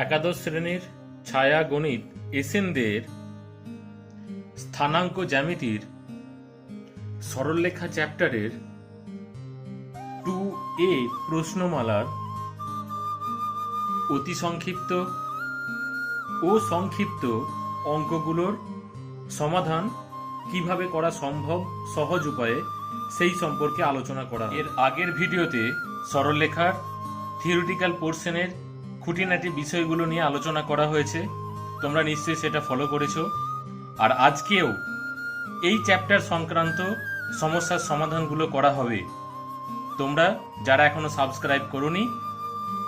একাদশ শ্রেণীর ছায়া গণিত এসএনদের স্থানাঙ্ক জ্যামিতির সরলরেখা চ্যাপ্টারের 2A প্রশ্নমালার অতি সংক্ষিপ্ত ও সংক্ষিপ্ত অঙ্কগুলোর সমাধান কিভাবে করা সম্ভব সহজ উপায়ে সেই সম্পর্কে আলোচনা করা। এর আগের ভিডিওতে সরলরেখার থিওরিটিক্যাল পোর্শনের খুঁটিনাটি বিষয়গুলো নিয়ে আলোচনা করা হয়েছে, তোমরা নিশ্চয়ই সেটা ফলো করেছো। আর আজকেও এই চ্যাপ্টার সংক্রান্ত সমস্যার সমাধানগুলো করা হবে। তোমরা যারা এখনো সাবস্ক্রাইব করোনি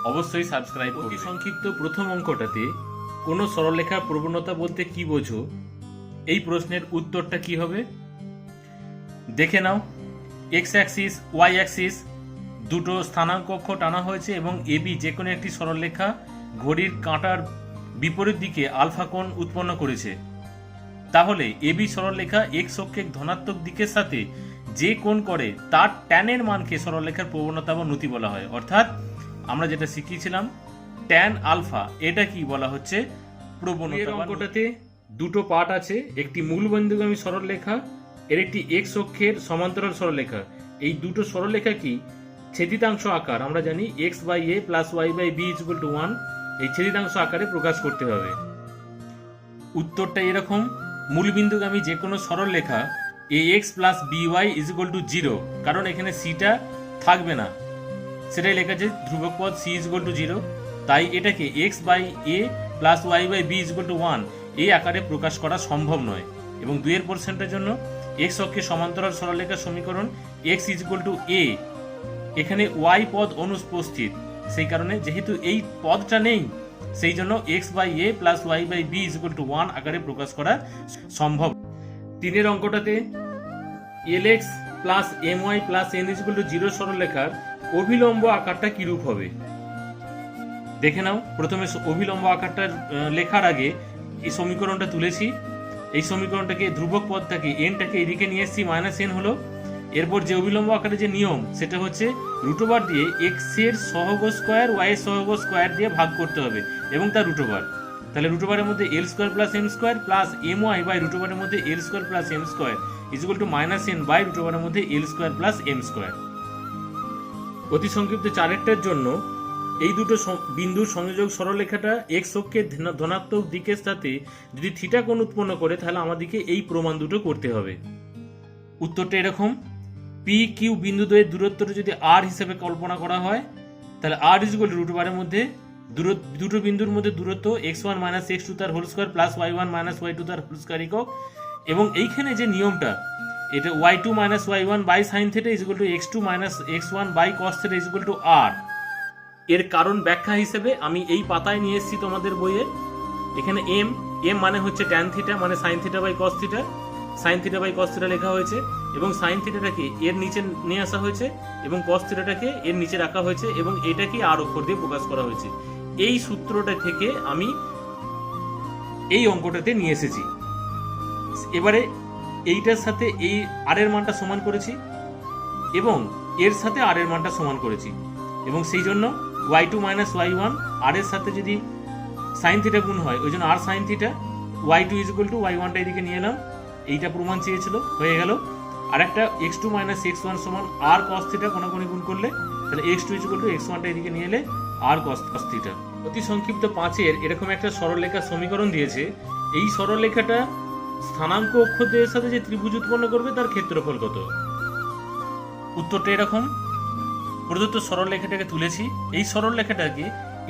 অবশ্যই সাবস্ক্রাইব করবে। সংক্ষিপ্ত প্রথম অঙ্কটাতে কোনো সরলরেখার প্রবণতা বলতে কি বোঝো, এই প্রশ্নের উত্তরটা কি হবে দেখে নাও। এক্স অ্যাক্সিস ওয়াই অ্যাক্সিস দুটো স্থানাঙ্ক অক্ষ টানা হয়েছে এবং এবি যে কোনো একটি সরলরেখা ঘড়ির কাঁটার বিপরীত দিকে আলফা কোণ উৎপন্ন করেছে। তাহলে এবি সরলরেখা এক্স অক্ষের ধনাত্মক দিকের সাথে যে কোণ করে তার ট্যানের মানকে সরলরেখার প্রবণতা বা নতি বলা হয়। অর্থাৎ আমরা যেটা শিখিয়েছিলাম ট্যান আলফা, এটা কি বলা হচ্ছে প্রবণতা। অঙ্কটাতে দুটো পার্ট আছে, একটি মূল বিন্দুগামী সরলরেখা এর একটি এক্স অক্ষের সমান্তরাল সরলরেখা। এই দুটো সরলরেখা কি ছেদিতাংশ আকার, আমরা জানি X by A plus Y by B is equal to 1, এই ছেদিতাংশ আকারে প্রকাশ করতে হবে। উত্তরটা এরকম, মূল বিন্দুগামী যে কোনো সরলরেখা A X plus B Y is equal to 0, কারণ এখানে সিটা থাকবে না, সেটাই লেখা আছে ধ্রুবক পদ সি ইজ ইকুয়াল টু 0, তাই এটাকে X by A plus Y by B is equal to 1 এই আকারে প্রকাশ করা সম্ভব নয়। এবং 2 % জন্য এক্স অক্ষের সমান্তরাল সরলরেখার সমীকরণ এক্স ইজ ইকুয়াল টু এ, এখানে ওয়াই পদ অনুপস্থিত, সেই কারণে যেহেতু এই পদটা নেই সেই জন্য X by A plus Y by B is equal to 1 আকারে প্রকাশ করা সম্ভব। 3 অঙ্কটাতে L X plus M Y plus N is equal to 0 সরলরেখার অভিলম্ব আকারটা কিরূপ হবে দেখে নাও। প্রথমে অভিলম্ব আকারটা লেখার আগে এই সমীকরণটা তুলেছি, এই সমীকরণটাকে ধ্রুবক পদটাকে এনটাকে এদিকে নিয়ে এসেছি, মাইনাস এন হলো। এরপর যে অভিলম্ব আকারে যে নিয়ম সেটা হচ্ছে রুট ওভার দিয়ে এক্স এর সহগ স্কোয়ার ওয়াই এর সহগ স্কোয়ার দিয়ে ভাগ করতে হবে এবং তার রুট ওভার। তাহলে রুট ওভারের মধ্যে L square plus M square plus M Y by root ওভারের মধ্যে L square plus M square is equal to minus N by root ওভারের মধ্যে L square plus M square. অতি সংক্ষিপ্ত 4টার জন্য এই দুটো বিন্দুর সংযোগ সরলরেখাটা এক্স অক্ষের ধনাত্মক দিকের সাথে যদি থিটা কোণ উৎপন্ন করে তাহলে আমাদেরকে এই প্রমাণ দুটো করতে হবে। উত্তরটা এরকম, পি কিউ বিন্দু দ্বয়ের দূরত্বটা যদি আর হিসেবে কল্পনা করা হয় তাহলে আর ইজ ইকুয়াল টু রুট ওভারের মধ্যে দুটো বিন্দুর মধ্যে দূরত্ব x1 মাইনাস x2 তার whole square plus y1 minus y2 তার হোল স্কয়ার একক। এবং এইখানে যে নিয়মটা এটা y2 minus y1 by sine theta is equal to x2 minus x1 by cos theta is equal to r। এর কারণ ব্যাখ্যা হিসেবে আমি এই পাতায় নিয়ে এসেছি তোমাদের বইয়ে। এখানে এম মানে হচ্ছে ট্যান থিটা, মানে sine theta by cos theta, sine theta by cos theta লেখা হয়েছে এবং সাইন থিটাটাকে এর নিচে নিয়ে আসা হয়েছে এবং কস থিটাটাকে এর নিচে রাখা হয়েছে এবং এটাকে আর অক্ষর দিয়ে প্রকাশ করা হয়েছে। এই সূত্রটা থেকে আমি এই অঙ্কটাতে নিয়ে এসেছি। এবারে এইটার সাথে এই আর এর মানটা সমান করেছি এবং এর সাথে আর এর মানটা সমান করেছি এবং সেই জন্য y2 মাইনাস y1 আর এর সাথে যদি সাইন থিটা গুণ হয় ওই জন্য R sine theta, y2 is equal to y1টা এদিকে নিয়ে এলাম, এইটা প্রমাণ চেয়েছিল হয়ে গেল। আর একটা x2 মাইনাস x1 সমান আর cos থিটা কোনাকুনি গুণ করলে তাহলে x2 ইজ ইকুয়াল টু x1টা এদিকে নিয়ে এলে আর cos থিটা। অতি সংক্ষিপ্ত 5 এরকম একটা সরলরেখার সমীকরণ দিয়েছে, এই সরলরেখাটা স্থানাঙ্ক অক্ষদের সাথে যে ত্রিভুজ উৎপন্ন করবে তার ক্ষেত্রফল কত। উত্তরটা এরকম, প্রদত্ত সরলরেখাটাকে তুলেছি, এই সরলরেখাটাকে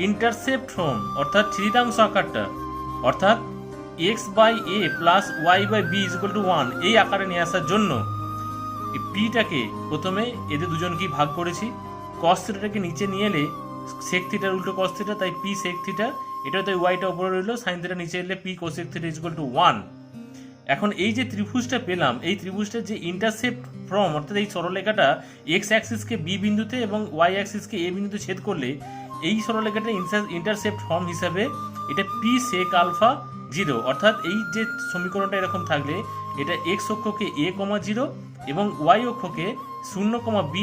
ইন্টারসেপ্ট ফর্ম অর্থাৎ ছেদিতাংশ আকারটা অর্থাৎ x by A plus Y by B is equal to 1 এই আকারে নিয়ে আসার জন্য এই পিটাকে প্রথমে এদের দুজনকেই ভাগ করেছি, কস থিটাটাকে নিচে নিয়ে এলে সেক থিটার উল্টো কস থিটা, তাই পি সেক থিটা, এটা তো ওয়াইটা উপরে রইল, সাইন থিটা নিচে এলে P cosec theta is equal to 1। এখন এই যে ত্রিভুজটা পেলাম এই ত্রিভুজটার যে ইন্টারসেপ্ট ফর্ম অর্থাৎ এই সরলরেখাটা এক্স অ্যাক্সিসকে বি বিন্দুতে এবং ওয়াই অ্যাক্সিসকে এ বিন্দুতে ছেদ করলে এই সরলরেখাটা ইন্টারসেপ্ট ফর্ম হিসাবে এটা পি সেক আলফা 0, অর্থাৎ এই যে সমীকরণটা এরকম থাকলে এটা এক্স অক্ষকে a, 0 এবং ওয়াই অক্ষকে 0, b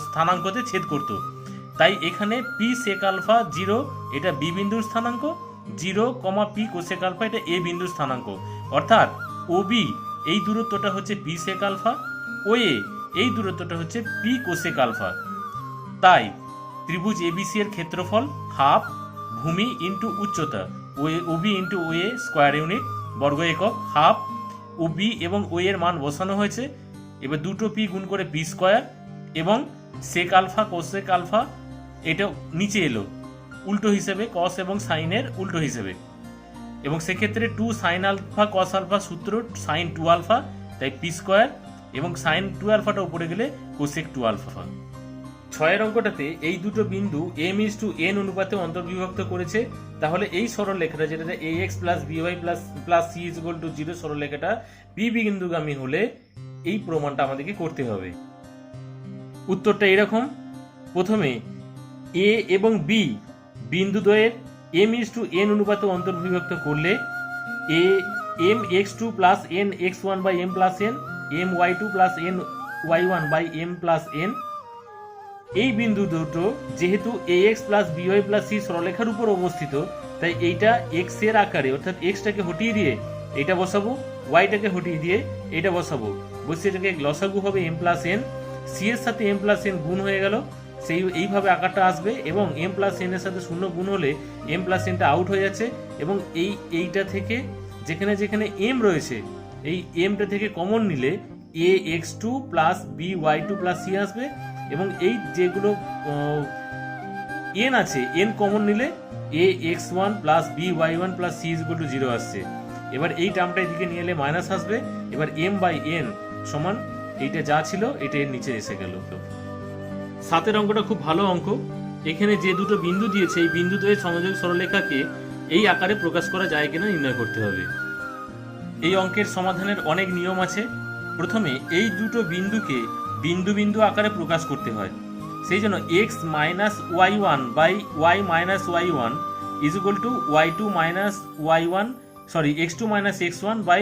স্থানাঙ্কতে ছেদ করত। তাই এখানে পি সেক আলফা 0 এটা বি বিন্দুর স্থানাঙ্ক, 0, পি কোসেক আলফা এটা এ বিন্দুর স্থানাঙ্ক। অর্থাৎ ও বি এই দূরত্বটা হচ্ছে পি সেক আলফা, ও এ এই দূরত্বটা হচ্ছে পি কোসেক আলফা। তাই ত্রিভুজ এবিসি এর ক্ষেত্রফল হাফ ভূমি ইন্টু উচ্চতা ও বি ইন্টু ও এ স্কোয়ার ইউনিট বর্গ একক হাফ। ও বি এবং ও এর মান বসানো হয়েছে। এবার দুটো পি গুণ করে পি স্কোয়ার এবং সেক আলফা কোসেক আলফা এটা নিচে এলো উল্টো হিসেবে, কস এবং সাইনের উল্টো হিসেবে। এবং সেক্ষেত্রে 2 সাইন আলফা কস আলফা সূত্র সাইন 2 আলফা, তাই পি স্কোয়ার এবং সাইন 2 আলফাটা উপরে গেলে কোসেক 2 আলফা। 6 অঙ্কটাতে এই দুটো বিন্দু m:n অনুপাতে অন্তর্বিভক্ত করেছে। তাহলে এই সরলরেখাটা যেটা ax plus by plus c = 0 সরলরেখাটা বি বিন্দুগামী হলে এই প্রমাণটা আমাদেরকে করতে হবে। উত্তরটা এরকম। প্রথমে এ এবং বি বিন্দুদ্বয়ের m:n অনুপাতে অন্তর্বিভক্ত করলে এ mx2 plus n x1 by m plus n, my2 plus n y1 by m plus n। এই বিন্দু দুটো যেহেতু ax plus by plus c সরলরেখার উপর অবস্থিত, তাই এইটা x এর আকারে, অর্থাৎ x টাকে হটিয়ে দিয়ে এটা বসাবো, y টাকে হটিয়ে দিয়ে এটা বসাবো, বসিয়ে এটাকে লসাগু হবে m প্লাস n, c এর সাথে m প্লাস n গুণ হয়ে গেল, এইভাবে আকারটা আসবে। এবং m প্লাস n এর সাথে 0 গুণ হলে m প্লাস nটা আউট হয়ে যাচ্ছে। এবং এইটা থেকে যেখানে যেখানে m রয়েছে এই mটা থেকে কমন নিলে ax2 plus by2 plus c আসবে। এবং এই যেগুলো n আছে n কমন নিলে ax1 plus by1 plus c = 0 আসছে। এবার এই টার্মটা এদিকে নিয়ে এলে মাইনাস আসবে। এবার m বাই n সমান এইটা যা ছিল এটা এর নিচে এসে গেল। 7 অঙ্কটা খুব ভালো অঙ্ক। এখানে যে দুটো বিন্দু দিয়েছে এই বিন্দুদ্বয়ের সংযোগ সরলরেখাকে এই আকারে প্রকাশ করা যায় কিনা নির্ণয় করতে হবে। এই অঙ্কের সমাধানের অনেক নিয়ম আছে। প্রথমে এই দুটো বিন্দুকে বিন্দু বিন্দু আকারে প্রকাশ করতে হয়। সেই জন্য x minus y1 by y minus y1 is equal to y2 minus y1 x2 minus x1 by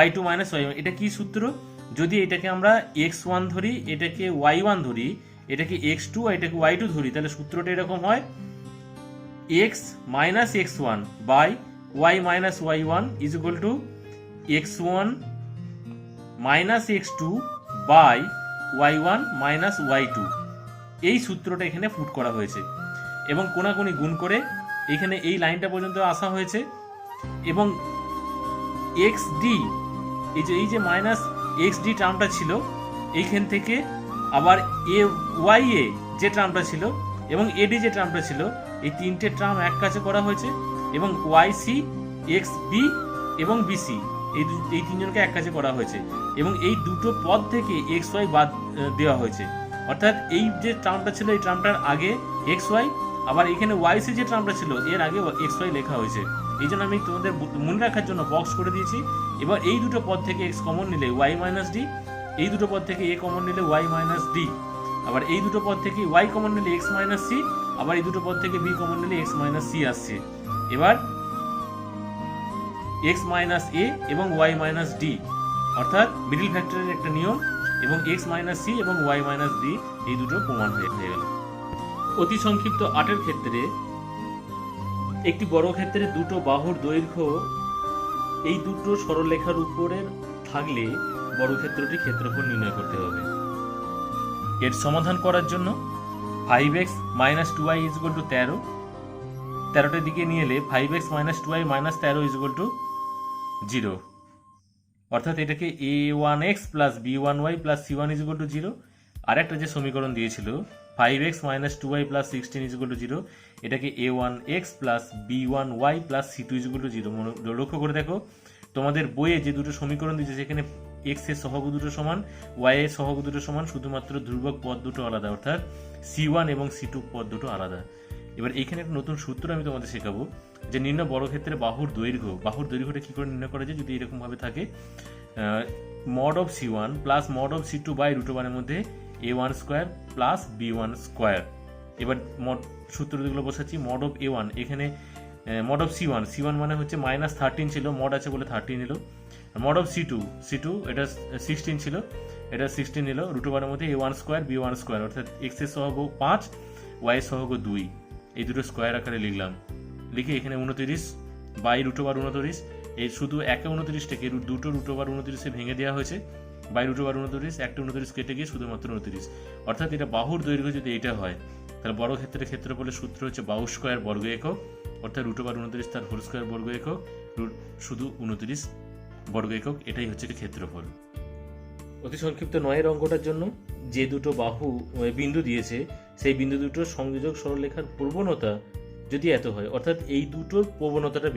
y2 minus y1। এটা কি সূত্র? যদি এটাকে আমরা x1 ধরি, এটাকে y1 ধরি, এটাকে x2 আর এটাকে y2 ধরি, তাহলে সূত্রটা এরকম হয় x minus x1 by y minus y1 is equal to x1 minus x2 by y1 minus y2। এই সূত্রটা এখানে পুট করা হয়েছে এবং কোণাকুণি গুণ করে এখানে এই লাইনটা পর্যন্ত আসা হয়েছে। এবং xd এই যে মাইনাস xd টার্মটা ছিল এইখান থেকে আবার ay যে টার্মটা ছিল এবং ad যে টার্মটা ছিল এই তিনটে টার্ম এক কাছে করা হয়েছে। এবং yc xb এবং bc এই তিনজনকে এক কাছে করা হয়েছে। এবং এই দুটো পদ থেকে xy বাদ দেওয়া হয়েছে। অর্থাৎ এই যে টার্মটা ছিল এই টার্মটার আগে xy, আবার এখানে yc যে টার্মটা ছিল এর আগে xy লেখা হয়েছে। এই জন্য আমি তোমাদের মনে রাখার জন্য বক্স করে দিয়েছি। এবার এই দুটো পদ থেকে x কমন নিলে y মাইনাস ডি, এই দুটো পদ থেকে a কমন নিলে y মাইনাস ডি, আবার এই দুটো পদ থেকে y কমন নিলে x মাইনাস সি, আবার এই দুটো পদ থেকে b কমন নিলে x মাইনাস সি আসছে। এবার x মাইনাস a এবং y মাইনাস ডি অর্থাৎ মিডল ফ্যাক্টরের একটা নিয়ম, এবং x মাইনাস সি এবং y মাইনাস ডি এই দুটো প্রমাণ হয়ে গেল। অতি সংক্ষিপ্ত 8 ক্ষেত্রে একটি বর্গক্ষেত্রে দুটো বাহুর দৈর্ঘ্য এই দুটো সরলরেখার উপরে থাকলে বর্গক্ষেত্রটি ক্ষেত্রফল নির্ণয় করতে হবে। এর সমাধান করার জন্য 5x minus 2y is equal two 13, 13টার দিকে নিয়ে এলে 5x minus 2y minus 13 is equal to 0। অর্থাৎ এটাকে a1x plus b1y plus c1 is equal to 0। আর একটা যে সমীকরণ দিয়েছিল 5x minus 2y plus 16 is equal to 0, এটাকে a1x plus b1y plus c2 is equal to 0। লক্ষ্য করে দেখো তোমাদের বইয়ে যে দুটো সমীকরণ দিয়েছে সেখানে x এর সহগ দুটো সমান, y এর সহগ দুটো সমান, শুধুমাত্র ধ্রুবক পদ দুটো আলাদা, অর্থাৎ c1 এবং c2 পদ দুটো আলাদা। এবার এইখানে একটা নতুন সূত্র আমি তোমাদের শেখাবো যে নির্ণয় বর্গক্ষেত্রে বাহুর দৈর্ঘ্যটা কি করে নির্ণয় করা যায়। যদি এরকম ভাবে থাকে mod of c1 plus mod of c2 by √1 এর মধ্যে a1 square plus b1 square. এবার সূত্রগুলো বসাচ্ছি। মড অফ a1 এখানে মড অফ c1 মানে হচ্ছে মাইনাস 13 ছিল, মড আছে বলে 13 নিল। মড অফ c2 এটা 16 ছিল, এটা 16 নিল, √1 এর মধ্যে a1 স্কোয়ার b1 স্কোয়ার, অর্থাৎ x এর সহগ 5 ওয়াই সহগ 2, এই দুটো স্কোয়ার আকারে লিখলাম। লিখে এখানে 29 বাই রুট ওভার 29, এই শুধু একে 29টাকে দুটো রুট ওভার 29-এ ভেঙে দেওয়া হয়েছে। বাই রুট ওভার 29, একটা 29 কেটে গিয়ে শুধুমাত্র 29। অর্থাৎ এটা বাহুর দৈর্ঘ্য যদি এটা হয়, তাহলে বড় ক্ষেত্রের ক্ষেত্রফলের সূত্র হচ্ছে বাহু স্কোয়ার বর্গ একক, অর্থাৎ রুট ওভার 29 তার হোল স্কোয়ার বর্গ একক, শুধু 29 বর্গ একক, এটাই হচ্ছে ক্ষেত্রফল। অতি সংক্ষিপ্ত 9 অঙ্কটার জন্য যে দুটো বাহু বিন্দু দিয়েছে, সেই বিন্দু দুটোর সংযোজক সরলরেখার প্রবণতা যদি এত হয়, অর্থাৎ এই দুটোর প্রবণতাটা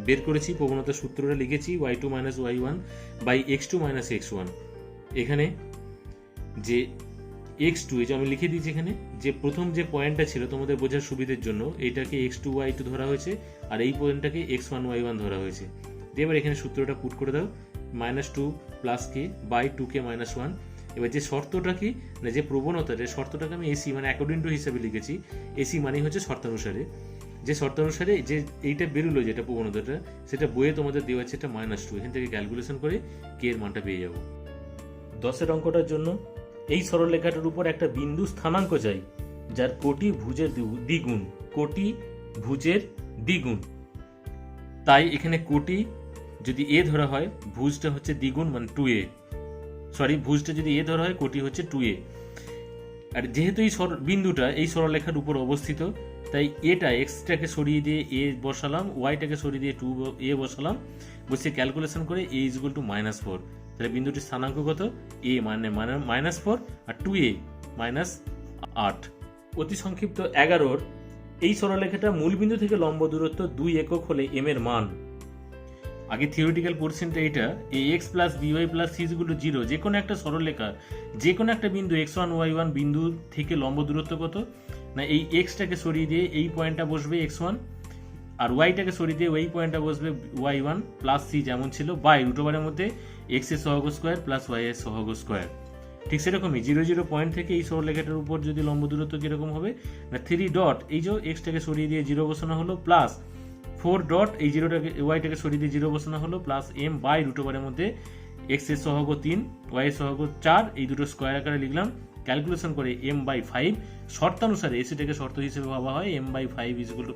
বের করেছি। প্রবণতার সূত্রটা লিখেছি y2 minus y1 by x2 minus x1। এখানে যে x2, এই যে আমি লিখে দিয়েছি এখানে, যে প্রথম যে পয়েন্টটা ছিল তোমাদের বোঝার সুবিধের জন্য, এইটাকে x2 y2 ধরা হয়েছে, আর এই পয়েন্টটাকে x1 y1 ধরা হয়েছে। দিয়ে এবার এখানে সূত্রটা পুট করে দাও, -2 plus K by 2k minus 1। এবার যে শর্তটা কি না, যে প্রবণতাটা, শর্তটাকে আমি এসি মানে অ্যাকর্ডিং টু হিসাবে লিখেছি। এসি মানে হচ্ছে শর্তানুসারে, যে শর্তানুসারে যে এইটা বেরোলো যেটা প্রবণতাটা, সেটা বইয়ে তোমাদের দেওয়া আছে এটা -2। এখান থেকে ক্যালকুলেশন করে কে এর মানটা পেয়ে যাবো। 10 অঙ্কটার জন্য এই সরলরেখাটার উপর একটা বিন্দু স্থানাঙ্ক চাই, যার কোটি ভুজের দ্বিগুণ। তাই এখানে কোটি যদি এ ধরা হয়, ভুজটা হচ্ছে দ্বিগুণ মানে 2a, ভুজটা যদি এ ধরা হয়, কোটি হচ্ছে 2a। আর যেহেতু এই বিন্দুটা এই সরলরেখার উপর অবস্থিত, তাই এটা এক্সটাকে সরিয়ে দিয়ে এ বসালাম, ওয়াইটাকে সরিয়ে দিয়ে 2a বসালাম, বসে ক্যালকুলেশন করে a = -4। তাহলে বিন্দুটির স্থানাঙ্ক কত? a মানে -4 আর 2a -8। অতি সংক্ষিপ্ত 11 এই সরলরেখাটা মূল বিন্দু থেকে লম্ব দূরত্ব 2 একক হলে m এর মান। আগে থিওরিটিক্যাল পোর্শনটা এটা, ax plus by plus c = 0, যে কোনো একটা সরলরেখা যে কোনো একটা বিন্দু x1 y1 বিন্দু থেকে লম্ব দূরত্ব কত না, এই এক্সটাকে সরিয়ে দিয়ে এই পয়েন্টটা বসবে x1, আর ওয়াইটাকে সরিয়ে দিয়ে ওই পয়েন্টটা বসবে y1 প্লাস c যেমন ছিল, বাই রুট ওভারের মধ্যে x এর সহগ স্কোয়ার প্লাস y এর সহগ স্কোয়ার। ঠিক সেরকমই 0 0 পয়েন্ট থেকে এই সরলরেখাটার উপর যদি লম্ব দূরত্ব কিরকম হবে না, 3 ডট, এই যে এক্সটাকে সরিয়ে দিয়ে 0 বসানো হলো, প্লাস 4 ডট, এই 0টাকে ওয়াইটাকে সরিয়ে দিয়ে 0 বসানো হলো, প্লাস m বাই রুট ওভারের মধ্যে x এর সহগ 3 y এর সহগ 4, এই দুটো স্কোয়ার আকারে লিখলাম। ক্যালকুলেশন করে m/5 শর্তানুসারে, এসিটাকে শর্ত হিসেবে ভাবা হয়, m/5 =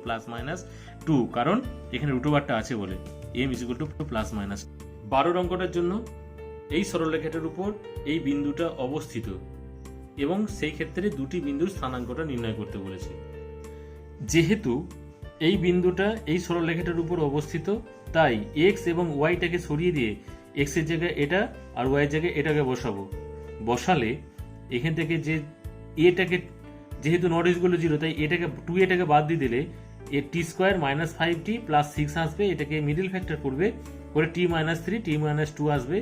+-2, কারণ এখানে রুট ওভারটা আছে বলে m = +-। 12 অঙ্কটার জন্য এই সরলরেখাটার উপর এই বিন্দুটা অবস্থিত এবং সেই ক্ষেত্রে দুটি বিন্দুর স্থানাঙ্কটা নির্ণয় করতে বলেছে। যেহেতু এই বিন্দুটা এই সরলরেখাটার উপর অবস্থিত, তাই x এবং ওয়াইটাকে সরিয়ে দিয়ে x এর জায়গায় এটা আর y এর জায়গায় এটাকে বসালে এখান থেকে যে এটাকে, যেহেতু নট ইকুয়াল টু 0, তাই এটাকে 2a বাদ দিয়ে দিলে এ t² - 5t + 6 আসবে, এটাকে মিডল ফ্যাক্টর করবে করে t - 3 t - 2 আসবে,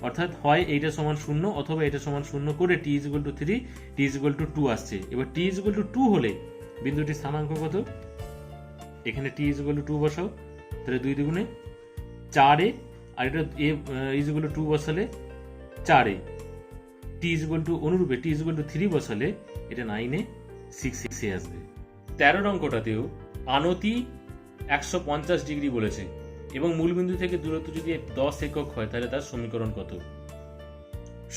অর্থাৎ হয় এইটা সমান 0 অথবা এটা সমান 0 করে t = 3 t = 2 আসছে। এবার t = 2 হলে বিন্দুটির স্থানাঙ্ক কত? এখানে t = 2 বসাও, তাহলে 2 দুগুণে 4a, আর এটা a = 2 বসালে 4a, t অনুরূপে t = 3 বসালে এটা 9a 6a আসবে। 13 অঙ্কটাতেও আনতি 150 ডিগ্রি বলেছে এবং মূলবিন্দু থেকে দূরত্ব যদি 10 একক হয়, তাহলে তার সমীকরণ কত?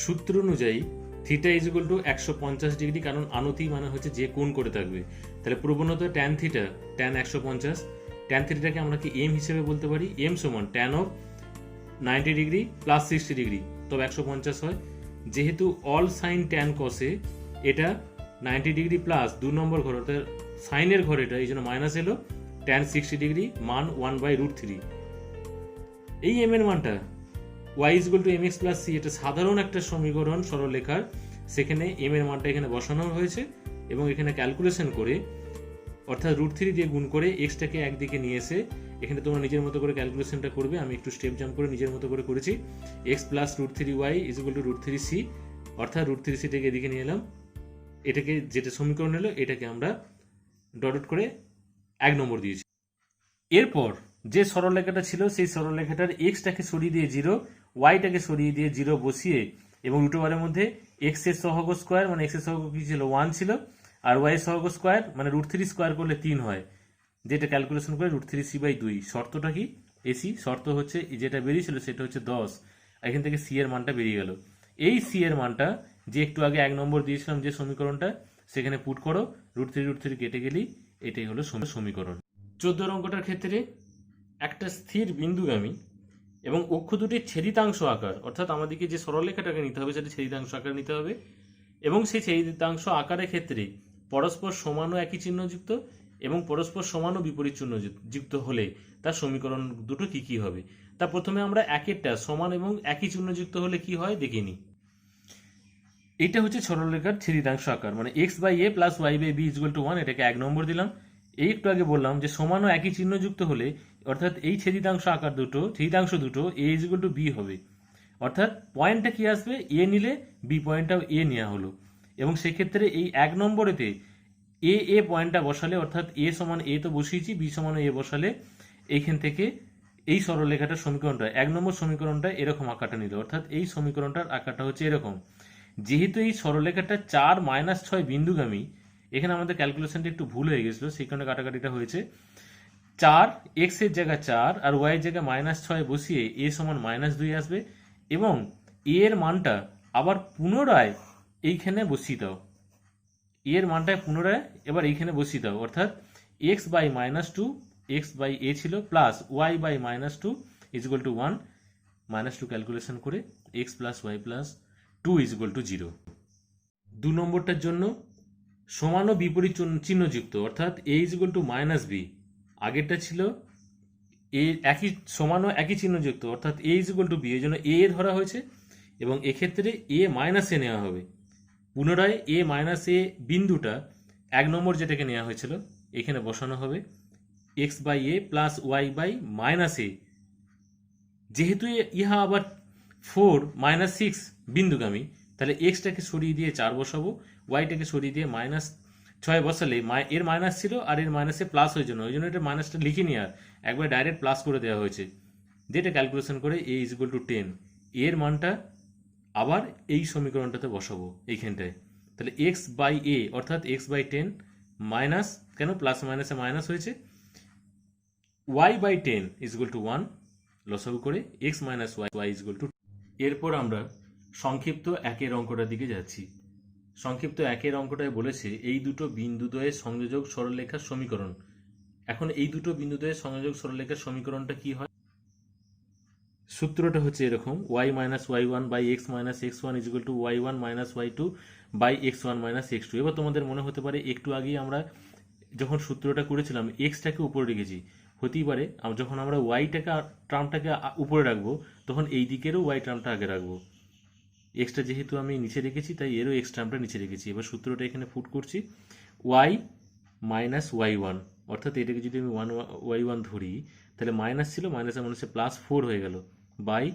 সূত্র অনুযায়ী থিটা = 150 ডিগ্রি, কারণ আনতি মানে হচ্ছে যে কোণ করে থাকবে। তাহলে প্রবণতা tan θ tan 150, tan θটাকে আমরা কি m হিসেবে বলতে পারি, m সমান tan of 90 degree plus 60 degree, তবে 150 হয়। যেহেতু অল সাইন tan cos এ এটা 90 ডিগ্রি প্লাস 2 নম্বর ঘর, অর্থাৎ সাইনের ঘর এটা, এই জন্য মাইনাস এলো, tan 60 ডিগ্রি মান 1/√3। এই m এর মানটা y = mx + c, এটা সাধারণ একটা সমীকরণ সরলরেখার, সেখানে m এর মানটা এখানে বসানো হয়েছে এবং এখানে ক্যালকুলেশন করে, অর্থাৎ √3 দিয়ে গুণ করে x-টাকে একদিকে নিয়ে এসে, এখানে তোমরা নিজের মতো করে ক্যালকুলেশনটা করবে, আমি একটু স্টেপ জাম্প করে নিজের মতো করে করেছি। x + √3y = √3c, অর্থাৎ √3c থেকে এদিকে নিয়ে এলাম, এটাকে যেটা সমীকরণ এলো এটাকে আমরা ডট করে 1 নম্বর দিয়েছি। এরপর যে সরলরেখাটা ছিল সেই সরলরেখাটার x-টাকে সরিয়ে দিয়ে 0, y-টাকে সরিয়ে দিয়ে 0 বসিয়ে এবং রুট ওভারের মধ্যে x এর সহগ স্কোয়ার, মানে x এর সহগ কি ছিল 1 ছিল, আর y এর সহগ স্কোয়ার মানে √3 স্কোয়ার করলে 3 হয়, যেটা ক্যালকুলেশন করে √3c/2। শর্তটা কি? এসি শর্ত হচ্ছে যেটা বেরিয়েছিল সেটা হচ্ছে 10, এখান থেকে c এর মানটা বেরিয়ে গেল। এই c এর মানটা যে একটু আগে 1 নম্বর দিয়েছিলাম যে সমীকরণটা, সেখানে পুট করো, √3 কেটে গেলেই এটাই হলো সমীকরণ। 14 অঙ্কটার ক্ষেত্রে একটা স্থির বিন্দুগামী এবং অক্ষ দুটির ছেদিতাংশ আকার, অর্থাৎ আমাদেরকে যে সরলরেখাটাকে নিতে হবে সেটা ছেদিতাংশ আকার নিতে হবে, এবং সেই ছেদিতাংশ আকারের ক্ষেত্রে পরস্পর সমান ও একই চিহ্নযুক্ত এবং পরস্পর সমান ও বিপরীত চিহ্ন যুক্ত হলে তার সমীকরণ দুটো কি কি হবে। তা প্রথমে আমরা একেরটা সমান এবং একই চিহ্নযুক্ত হলে কি হয় দেখে নিই। এটা হচ্ছে সরলরেখার ছেদিতাংশ আকার, মানে x/a + y/b = 1, এটাকে 1 নম্বর দিলাম। এই একটু আগে বললাম যে সমান ও একই চিহ্নযুক্ত হলে অর্থাৎ এই ছেদিতাংশ দুটো a = b হবে, অর্থাৎ পয়েন্টটা কি আসবে, এ নিলে বি পয়েন্টটাও এ নেওয়া হলো, এবং সেক্ষেত্রে এই 1 নম্বরেতে এ পয়েন্টটা বসালে, অর্থাৎ এ সমান এ তো বসিয়েছি, বি সমান এ বসালে এইখান থেকে এই সরলরেখাটার সমীকরণটা 1 নম্বর সমীকরণটা এরকম আকারটা নিল, অর্থাৎ এই সমীকরণটার আকারটা হচ্ছে এরকম। যেহেতু এই সরলরেখাটা 4 - 6 বিন্দুগামী, এখানে আমাদের ক্যালকুলেশনটা একটু ভুল হয়ে গেছিল, সেই কারণে কাটাকাটিটা হয়েছে। 4 x এর জায়গায় 4 আর y এর জায়গায় -6 বসিয়ে a সমান -2 আসবে, এবং a এর মানটা আবার পুনরায় এইখানে বসিয়ে দাও, a এর মানটা পুনরায় এবার এইখানে বসিয়ে দাও, অর্থাৎ x/-2, x/a ছিল, প্লাস y/-2 = 1, -2 ক্যালকুলেশন করে x + y + 2 = 0। 2 নম্বরটার জন্য সমান ও বিপরীত চিহ্নযুক্ত, অর্থাৎ a = -b, আগেরটা ছিল এ একই সমান ও একই চিহ্নযুক্ত, অর্থাৎ a = b, এই জন্য a ধরা হয়েছে, এবং এক্ষেত্রে a - a নেওয়া হবে। পুনরায় a - a বিন্দুটা 1 নম্বর যেটাকে নেওয়া হয়েছিল এখানে বসানো হবে, x/a + y/-a, যেহেতু ইহা আবার 4 - 6 বিন্দুগামী, তাহলে এক্সটাকে সরিয়ে দিয়ে 4 বসাবো, ওয়াইটাকে সরিয়ে দিয়ে -6 বসালে এর মাইনাস ছিল আর এর মাইনাসে প্লাস হয়ে জন্য, ওই জন্য এটা মাইনাসটা লিখে নিয়ে আর একবার ডাইরেক্ট প্লাস করে দেওয়া হয়েছে, যেটা ক্যালকুলেশন করে a = 10। এর মানটা আবার এই সমীকরণটাতে বসাবো এইখানটায়, তাহলে x/a অর্থাৎ x/10 মাইনাস, কেন প্লাস মাইনাসে মাইনাস হয়েছে, y/10 = 1, লসাগু করে x - y = 2। এরপর আমরা সংক্ষিপ্ত 1-এর অঙ্কটার দিকে যাচ্ছি। সংক্ষিপ্ত 1-এর অঙ্কটায় বলেছে এই দুটো বিন্দুদ্বয়ের সংযোজক সরলরেখার সমীকরণ। এখন এই দুটো বিন্দুদ্বয়ের সংযোজক সরলরেখার সমীকরণটা কি হয়, সূত্রটা হচ্ছে এরকম, y - y1/x - x1 = y1 - y2/x1 - x2। এবার তোমাদের মনে হতে পারে একটু আগেই আমরা যখন সূত্রটা করেছিলাম এক্সটাকে উপরে রেখেছি, হতেই পারে যখন আমরা টার্মটাকে উপরে রাখবো তখন এই দিকেরও ওয়াই টার্মটা আগে রাখবো। এক্সটা যেহেতু আমি নিচে রেখেছি তাই এরও এক্স টার্মটা নিচে রেখেছি। এবার সূত্রটা এখানে ফুট করছি, y - y1, অর্থাৎ এটাকে যদি আমি y1 ধরি তাহলে মাইনাস ছিল, মাইনাসে মাইনাসে +4 হয়ে গেল, বাই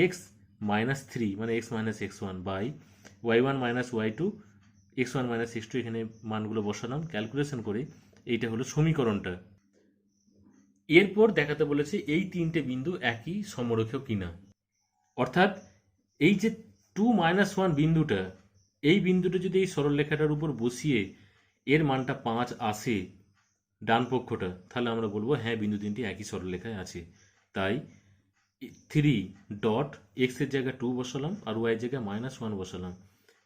x - 3 মানে x - x1 by y1 - y2 x1 - x2, এখানে মানগুলো বসালাম ক্যালকুলেশন করে, এইটা হলো সমীকরণটা। এরপর দেখাতে বলেছে এই তিনটে বিন্দু একই সমরেখীয় কিনা, অর্থাৎ এই যে 2 - 1 বিন্দুটা, এই বিন্দুটা যদি এই সরলরেখাটার উপর বসিয়ে এর মানটা 5 আসে ডান পক্ষটা, তাহলে আমরা বলবো হ্যাঁ বিন্দু তিনটি একই সরলরেখায় আছে। তাই 3 x এর জায়গায় 2 বসালাম আর y এর জায়গায় -1 বসালাম,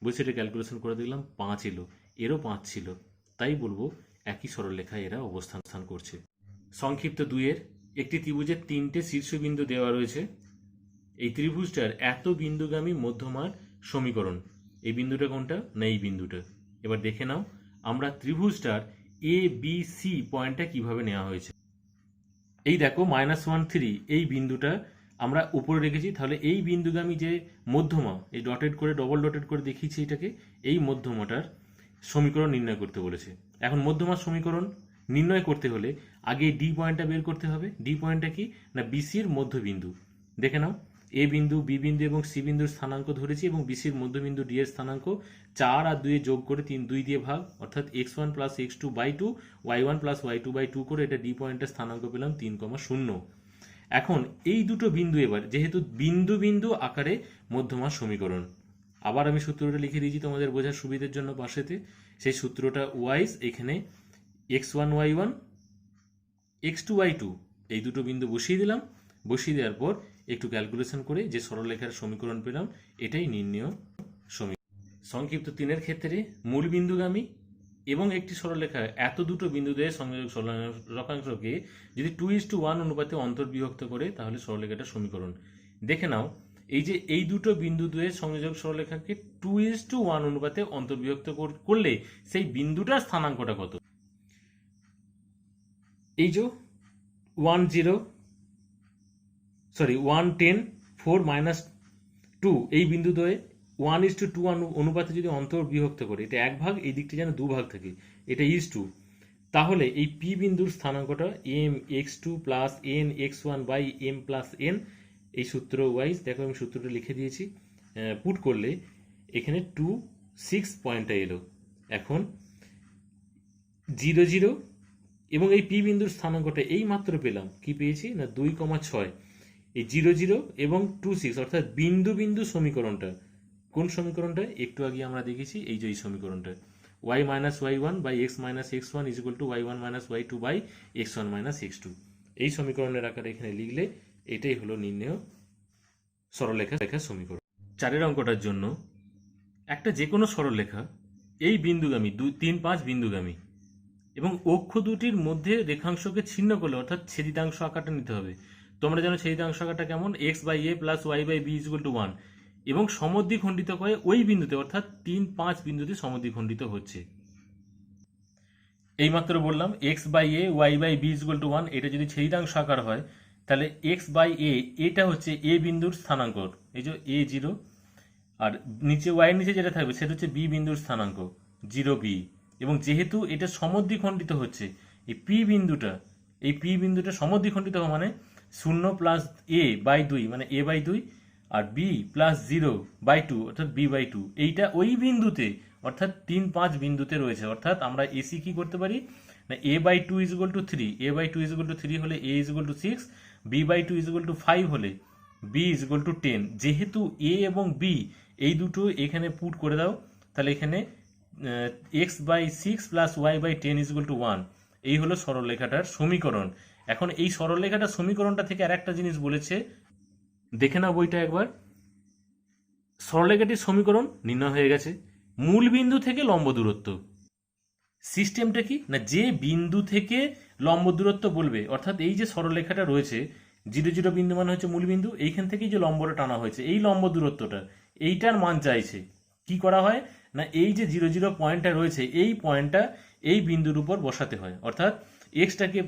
বসে এটা ক্যালকুলেশন করে দেখলাম 5 এলো, এরও 5 ছিল, তাই বলবো একই সরলরেখায় এরা অবস্থান করছে। সংক্ষিপ্ত 2-এর একটি ত্রিভুজের 3টে শীর্ষবিন্দু দেওয়া রয়েছে। এই ত্রিভুজটার এত বিন্দুগামী মধ্যমার সমীকরণ, এই বিন্দুটা কোনটা না এই বিন্দুটা। এবার দেখে নাও আমরা ত্রিভুজটার এ বি সি পয়েন্টটা কিভাবে নেওয়া হয়েছে। এই দেখো -1 3 এই বিন্দুটা আমরা উপরে রেখেছি, তাহলে এই বিন্দুগামী যে মধ্যমা, এই ডটেড করে ডবল ডটেড করে দেখিয়েছি এটাকে, এই মধ্যমাটার সমীকরণ নির্ণয় করতে বলেছে। এখন মধ্যমার সমীকরণ নির্ণয় করতে হলে আগে ডি পয়েন্টটা বের করতে হবে। ডি পয়েন্টটা কি না বিসির মধ্যবিন্দু। দেখে নাও এ বিন্দু, বি বিন্দু এবং সি বিন্দুর স্থানাঙ্ক ধরেছি এবং বিসির মধ্যবিন্দু ডি এর স্থানাঙ্ক 4 আর 2 যোগ করে 2 দিয়ে ভাগ, অর্থাৎ x1 + x2/2 y1 + y2/2 করে এটা ডি পয়েন্টের স্থানাঙ্ক পেলাম 3,0। এখন এই দুটো বিন্দু এবার যেহেতু বিন্দু বিন্দু আকারে মধ্যমার সমীকরণ, আবার আমি সূত্রটা লিখে দিয়েছি তোমাদের বোঝার সুবিধার জন্য পাশেতে। সেই সূত্রটা ওয়াইজ এখানে x1 y1 x2 y2 এই দুটো বিন্দু বসিয়ে দিলাম। বসিয়ে দেওয়ার পর একটু ক্যালকুলেশন করে যে সরলরেখার সমীকরণ পেলাম এটাই নির্ণেয় সমীকরণ। সংক্ষিপ্ত 3-এর ক্ষেত্রে মূল বিন্দুগামী এবং একটি সরলরেখা এত দুটো বিন্দুদ্বয়ের সংযোজক সরলরেখাংশকে যদি 2:1 অনুপাতে অন্তর্বিভক্ত করে তাহলে সরলরেখাটার সমীকরণ। দেখে নাও, এই যে এই দুটো বিন্দুদ্বয়ের সংযোজক সরলরেখাকে 2:1 অনুপাতে অন্তর্বিভক্ত করলে সেই বিন্দুটার স্থানাঙ্কটা কত? এই যে 110 4 -2 এই বিন্দুদ্বয়ে 1:2 অনুপাতে যদি অন্তর্বিভক্ত করে, এটা এক ভাগ, এই দিকটা যেন দু ভাগ থাকে, এটা 2, তাহলে এই পি বিন্দুর স্থানাঙ্কটা mx2 plus nx1 by m plus n, এই সূত্র ওয়াইজ দেখো আমি সূত্রটা লিখে দিয়েছি, পুট করলে এখানে 6 পয়েন্টটা এলো। এখন 0 0 এবং এই পি বিন্দুর স্থানাঙ্কটা এই মাত্র পেলাম, কি পেয়েছি না 2,6। এই 0 0 এবং 2 6 অর্থাৎ বিন্দু বিন্দু সমীকরণটা, কোন সমীকরণটা একটু আগে আমরা দেখেছি, এই যে এই সমীকরণটা y minus y1 by x minus x1 is equal to y1 minus y2 by x1 minus x2, এই সমীকরণের আকারে এখানে লিখলে এটাই হলো নির্ণেয় সরলরেখার সমীকরণ। 4 অঙ্কটার জন্য একটা যে কোনো সরলরেখা এই বিন্দুগামী 3 5 বিন্দুগামী এবং অক্ষ দুটির মধ্যে রেখাংশকে ছিন্ন করলে, অর্থাৎ ছেদিতাংশ আকারটা নিতে হবে। তোমরা জানো ছেদিতাংশ আকারটা কেমন, x by a plus y by b is equal to 1, এবং সমদ্বিখণ্ডিত করে ওই বিন্দুতে, অর্থাৎ 3 5 বিন্দুতে সমদ্বিখণ্ডিত হচ্ছে। এইমাত্র বললাম x by a y by b is equal to 1, এটা যদি ছেদিতাংশ আকার হয় তাহলে x বাই a, এটা হচ্ছে a বিন্দুর স্থানাঙ্ক, এই যে a0, আর নিচে y এর নিচে যেটা থাকবে সেটা হচ্ছে b বিন্দুর স্থানাঙ্ক 0b, এবং যেহেতু এটা সমদ্বিখণ্ডিত হচ্ছে, এই p বিন্দুটা সমদ্বিখণ্ডিত হওয়া মানে 0 প্লাস a বাই 2 মানে a বাই 2, আর b প্লাস 0 বাই 2 অর্থাৎ b বাই 2, এইটা ওই বিন্দুতে অর্থাৎ 3 5 বিন্দুতে রয়েছে। অর্থাৎ আমরা এসি কি করতে পারি না a by 2 is equal to 3, a by 2 is equal to 3 হলে a is equal to 6, b by 2 is equal to 5 হলে b ইজ ইকুয়াল টু 10। যেহেতু a এবং b এই দুটো এখানে পুট করে দাও, তাহলে এখানে x by 6 plus y by 10 is equal to 1, এই হলো সরলরেখাটার সমীকরণ। এখন এই সরলরেখাটার সমীকরণটা থেকে আর একটা জিনিস বলেছে, দেখে নাও বইটা একবার। সরলরেখাটির সমীকরণ নির্ণয় হয়ে গেছে। মূল বিন্দু থেকে লম্ব দূরত্ব, সিস্টেমটা কি না, যে বিন্দু থেকে লম্ব দূরত্ব বলবে, অর্থাৎ এই যে সরলরেখাটা রয়েছে 0 0 বিন্দু মানে হচ্ছে মূল বিন্দু, এইখান থেকেই যে লম্বটা টানা হয়েছে এই লম্ব দূরত্বটা, এইটার মান চাইছে। কি করা হয় না, এই যে 0 0 পয়েন্টটা রয়েছে এই পয়েন্টটা এই বিন্দুর উপর বসাতে হয়, অর্থাৎ এক্সটাকে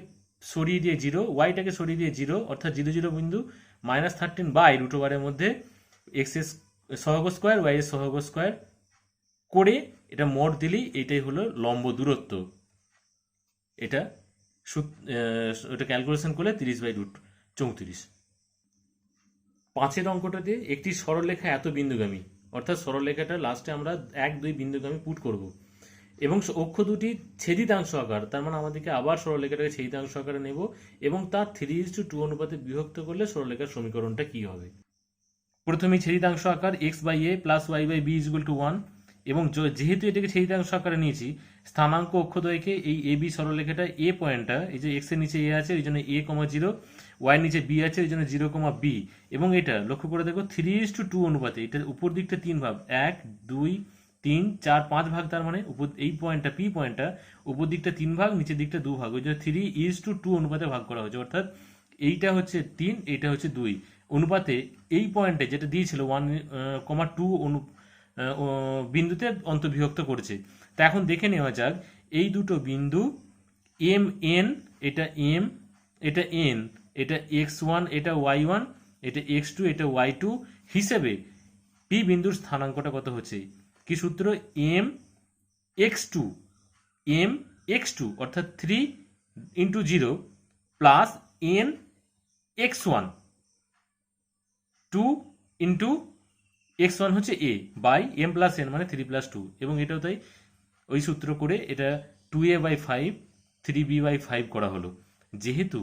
সরিয়ে দিয়ে 0, ওয়াইটাকে সরিয়ে দিয়ে 0, অর্থাৎ 0 0 বিন্দু -13 বাই √এর মধ্যে এক্স এর সহগ স্কোয়ার ওয়াই এর সহগ স্কোয়ার করে এটা মোট দিলেই এটাই হলো লম্ব দূরত্ব। এটা ক্যালকুলেশন করলে 30/√34। 5 অঙ্কটাতে একটি সরলরেখা এত বিন্দুগামী, অর্থাৎ সরলরেখাটা লাস্টে আমরা 1 2 বিন্দুগামী পুট করব, এবং অক্ষ দুটি ছেদিতাংশ আকার, তার মানে আমাদেরকে আবার সরলরেখাটাকে ছেদিতাংশ আকারে নেব এবং তার 3:2 অনুপাতে বিভক্ত করলে সরলরেখার সমীকরণটা কি হবে। প্রথমে ছেদিতাংশ আকার x by a plus y by b is equal to 1, এবং যেহেতু এটাকে ছেদিতাংশ আকারে নিয়েছি, স্থানাঙ্ক অক্ষদ্বয়কে এই এ বি সরলরেখাটা এ পয়েন্টটা, এই যে x এর নিচে a আছে এই জন্য a, 0, y এর নিচে b আছে এই জন্য 0, b, এবং এটা লক্ষ্য করে দেখো 3:2 অনুপাতে, এটার উপর দিকটা 3 ভাগ, 1 2 3 4 5 ভাগ, তার মানে উপর এই পয়েন্টটা পি পয়েন্টটা উপর দিকটা 3 ভাগ নিচের দিকটা 2 ভাগ, ওই জন্য 3:2 অনুপাতে ভাগ করা হয়েছে, অর্থাৎ এইটা হচ্ছে 3 এইটা হচ্ছে 2 অনুপাতে এই পয়েন্টে যেটা দিয়েছিল 1,2 বিন্দুতে অন্তর্বিভক্ত করেছে। তা এখন দেখে নেওয়া যাক এই দুটো বিন্দু এম এন, এটা এম এটা এন, এটা x1 এটা y1 এটা x2 এটা y2 হিসেবে পি বিন্দুর স্থানাঙ্কটা কত হচ্ছে, কি সূত্র, m x2 অর্থাৎ 3 × 0 প্লাস n x1 2 × x1 হচ্ছে a by m plus n মানে 3 + 2, এবং এটাও তাই ওই সূত্র করে এটা 2a/5 3b/5 করা হলো। যেহেতু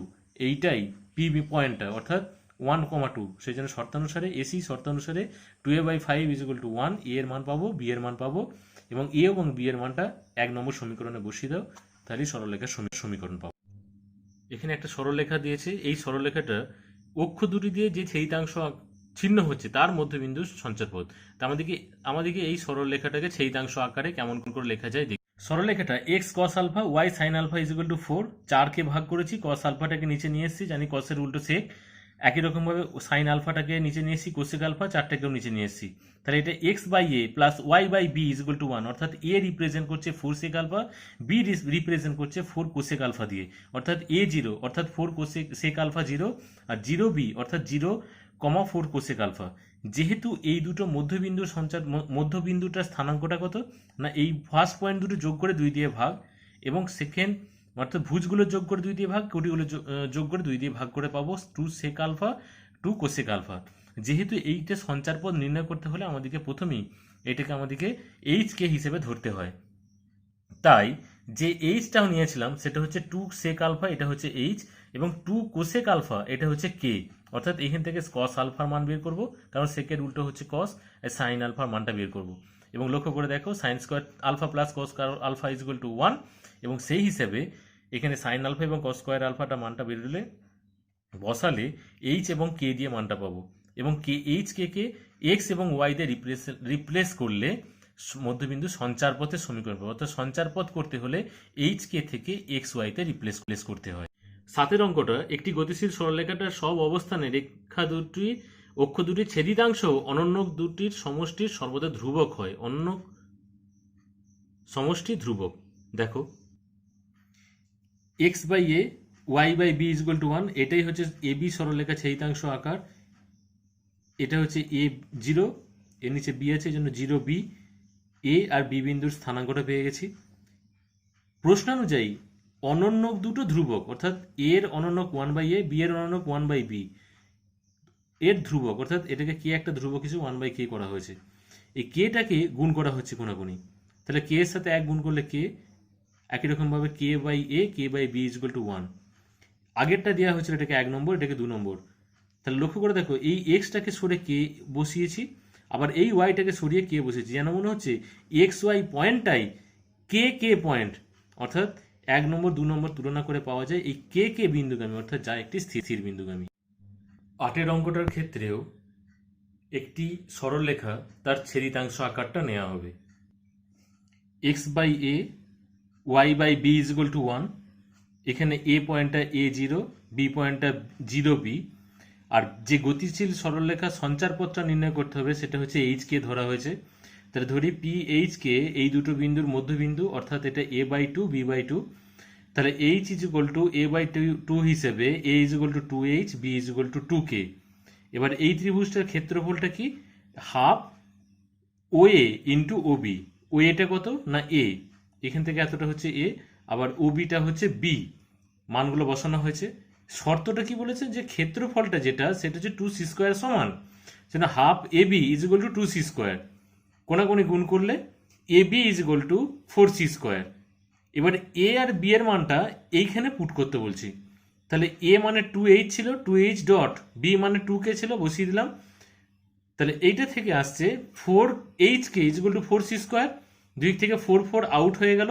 এইটাই পি পয়েন্টটা অর্থাৎ 1,2, সেই জন্য শর্তানুসারে এসি শর্তানুসারে 2a/5 = 1, a এর মান পাবো, b এর মান পাবো, এবং a এবং b এর মানটা 1 নম্বর সমীকরণে বসিয়ে দাও, তাহলে সরলরেখার সমীকরণ পাবো। এখানে একটা সরলরেখা দিয়েছে, এই সরলরেখাটা অক্ষ দুটি দিয়ে যে ছেদিতাংশ ছিন্ন হচ্ছে তার মধ্যবিন্দু সঞ্চারপথ। তা আমাদেরকে এই সরলরেখাটাকে ছেদিতাংশ আকারে কেমন করে লেখা যায় দেখি। সরলরেখাটা X cos alpha Y sine alpha is equal to 4, 4কে ভাগ করেছি, কস আলফাটাকে নিচে নিয়ে এসেছি, জানি কসের উল্টো সেক, একই রকমভাবে সাইন আলফাটাকে নিচে নিয়ে এসেছি, কোসেক আলফা 4টাকেও নিচে নিয়ে এসেছি। তাহলে এটা x by A plus Y by B is equal to 1, অর্থাৎ এ রিপ্রেজেন্ট করছে 4 সেক আলফা, বি রিপ্রেজেন্ট করছে 4 কোসেক আলফা দিয়ে, অর্থাৎ এ 0 অর্থাৎ 4 কোসেক সেক আলফা 0, আর 0 বি অর্থাৎ 0,4 কোসেক আলফা। যেহেতু এই দুটো মধ্যবিন্দুর মধ্যবিন্দুটার স্থানাঙ্কটা কত না, এই ফার্স্ট পয়েন্ট দুটো যোগ করে 2 দিয়ে ভাগ, এবং সেকেন্ড অর্থাৎ ভুজগুলো যোগ করে 2 দিয়ে ভাগ, কোটিগুলো যোগ করে 2 দিয়ে ভাগ করে পাবো 2 সেক আলফা 2 কোসেক আলফা। যেহেতু এইটা সঞ্চার পদ নির্ণয় করতে হলে আমাদেরকে প্রথমেই আমাদেরকে এইচ কে হিসেবে ধরতে হয়। তাই যে এইচটা নিয়েছিলাম সেটা হচ্ছে 2 সেক আলফা, এটা হচ্ছে এইচ, এবং 2 কোসেক আলফা এটা হচ্ছে কে, অর্থাৎ এখান থেকে কস আলফার মান বের করব, কারণ সেকের উল্টো হচ্ছে কস, সাইন আলফার মানটা বের করব। এবং লক্ষ্য করে দেখো sine square alpha plus cos alpha is equal to 1, এবং সেই হিসেবে এখানে সাইন আলফা এবং কস স্কোয়ার আলফাটা মানটা বেরোলে বসালে এইচ এবং কে দিয়ে মানটা পাবো, এবং কে এইচ কে এক্স এবং ওয়াই দিয়ে রিপ্লেস করলে মধ্যবিন্দু সঞ্চার পথের সমীকরণ পাবো। অর্থাৎ সঞ্চার পথ করতে হলে এইচ কে থেকে এক্স ওয়াইতে রিপ্লেস করতে হয়। 7 অঙ্কটা, একটি গতিশীল সরলরেখাটার সব অবস্থানে রেখা দুটি অক্ষ দুটির ছেদিতাংশ অনন্য দুটির সমষ্টির সর্বদা ধ্রুবক হয়। অন্য সমষ্টি ধ্রুবক। দেখো x by A Y by B is equal to 1, এটাই হচ্ছে এ বি সরলরেখা ছেদিতাংশ আকার। এটা হচ্ছে এ 0, এর নিচে বি আছে, এই জন্য 0 বি, এ আর বি বিন্দুর স্থানাঙ্কটা পেয়ে গেছি। প্রশ্নানুযায়ী অনন্যক দুটো ধ্রুবক, অর্থাৎ এর অনন্যক 1 বাই এ, বি এর অনন্যক 1 বাই বি, এর ধ্রুবক, অর্থাৎ এটাকে কে একটা ধ্রুবক হিসেবে 1 বাই কে করা হয়েছে। এই কেটাকে গুণ করা হচ্ছে কোনাকুনি, তাহলে কে এর সাথে 1 গুণ করলে কে, একই রকমভাবে K by A K by B is equal to 1। আগেরটা দেওয়া হয়েছিল এটাকে 1 নম্বর, এটাকে 2 নম্বর। তাহলে লক্ষ্য করে দেখো এই এক্সটাকে সরে কে বসিয়েছি, আবার এই ওয়াইটাকে সরিয়ে কে বসিয়েছি, যেন মনে হচ্ছে এক্স ওয়াই পয়েন্টটাই কে কে পয়েন্ট, অর্থাৎ 1 নম্বর 2 নম্বর তুলনা করে পাওয়া যায় এই কে কে বিন্দুগামী, অর্থাৎ যা একটি স্থির বিন্দুগামী। 8 অঙ্কটার ক্ষেত্রেও একটি সরলরেখা তার ছেদিতাংশ আকারটা নেওয়া হবে। X by A Y by B is equal to 1, এখানে এ পয়েন্টটা এ 0, বি পয়েন্টটা 0 বি, আর যে গতিশীল সরলরেখা সঞ্চার পথটা নির্ণয় করতে হবে সেটা হচ্ছে এইচ কে ধরা হয়েছে। তাহলে ধরি পি এইচ কে এই দুটো বিন্দুর মধ্যবিন্দু, অর্থাৎ এটা এ বাই 2 বি বাই 2। তাহলে H is equal to A by 2 হিসেবে A is equal to 2h, B is equal to 2k। এবার এই ত্রিভুজটার ক্ষেত্রফলটা কি, half O A into O B. ও এটা কত না এ, এখান থেকে এতটা হচ্ছে এ, আবার ও বিটা হচ্ছে বি, মানগুলো বসানো হয়েছে। শর্তটা কি বলেছে, যে ক্ষেত্রফলটা যেটা সেটা হচ্ছে 2c স্কোয়ার সমান, সেটা half A B is equal to 2c square, কোনাকুনি গুণ করলে A B is equal to 4c square. এবার এ আর বি এর মানটা এইখানে পুট করতে বলছি। তাহলে এ মানে 2h ছিল, 2h ডট, বি মানে 2k ছিল, বসিয়ে দিলাম। তাহলে এইটা থেকে আসছে 4hk is equal to 4c square, দুই থেকে 4 আউট হয়ে গেল,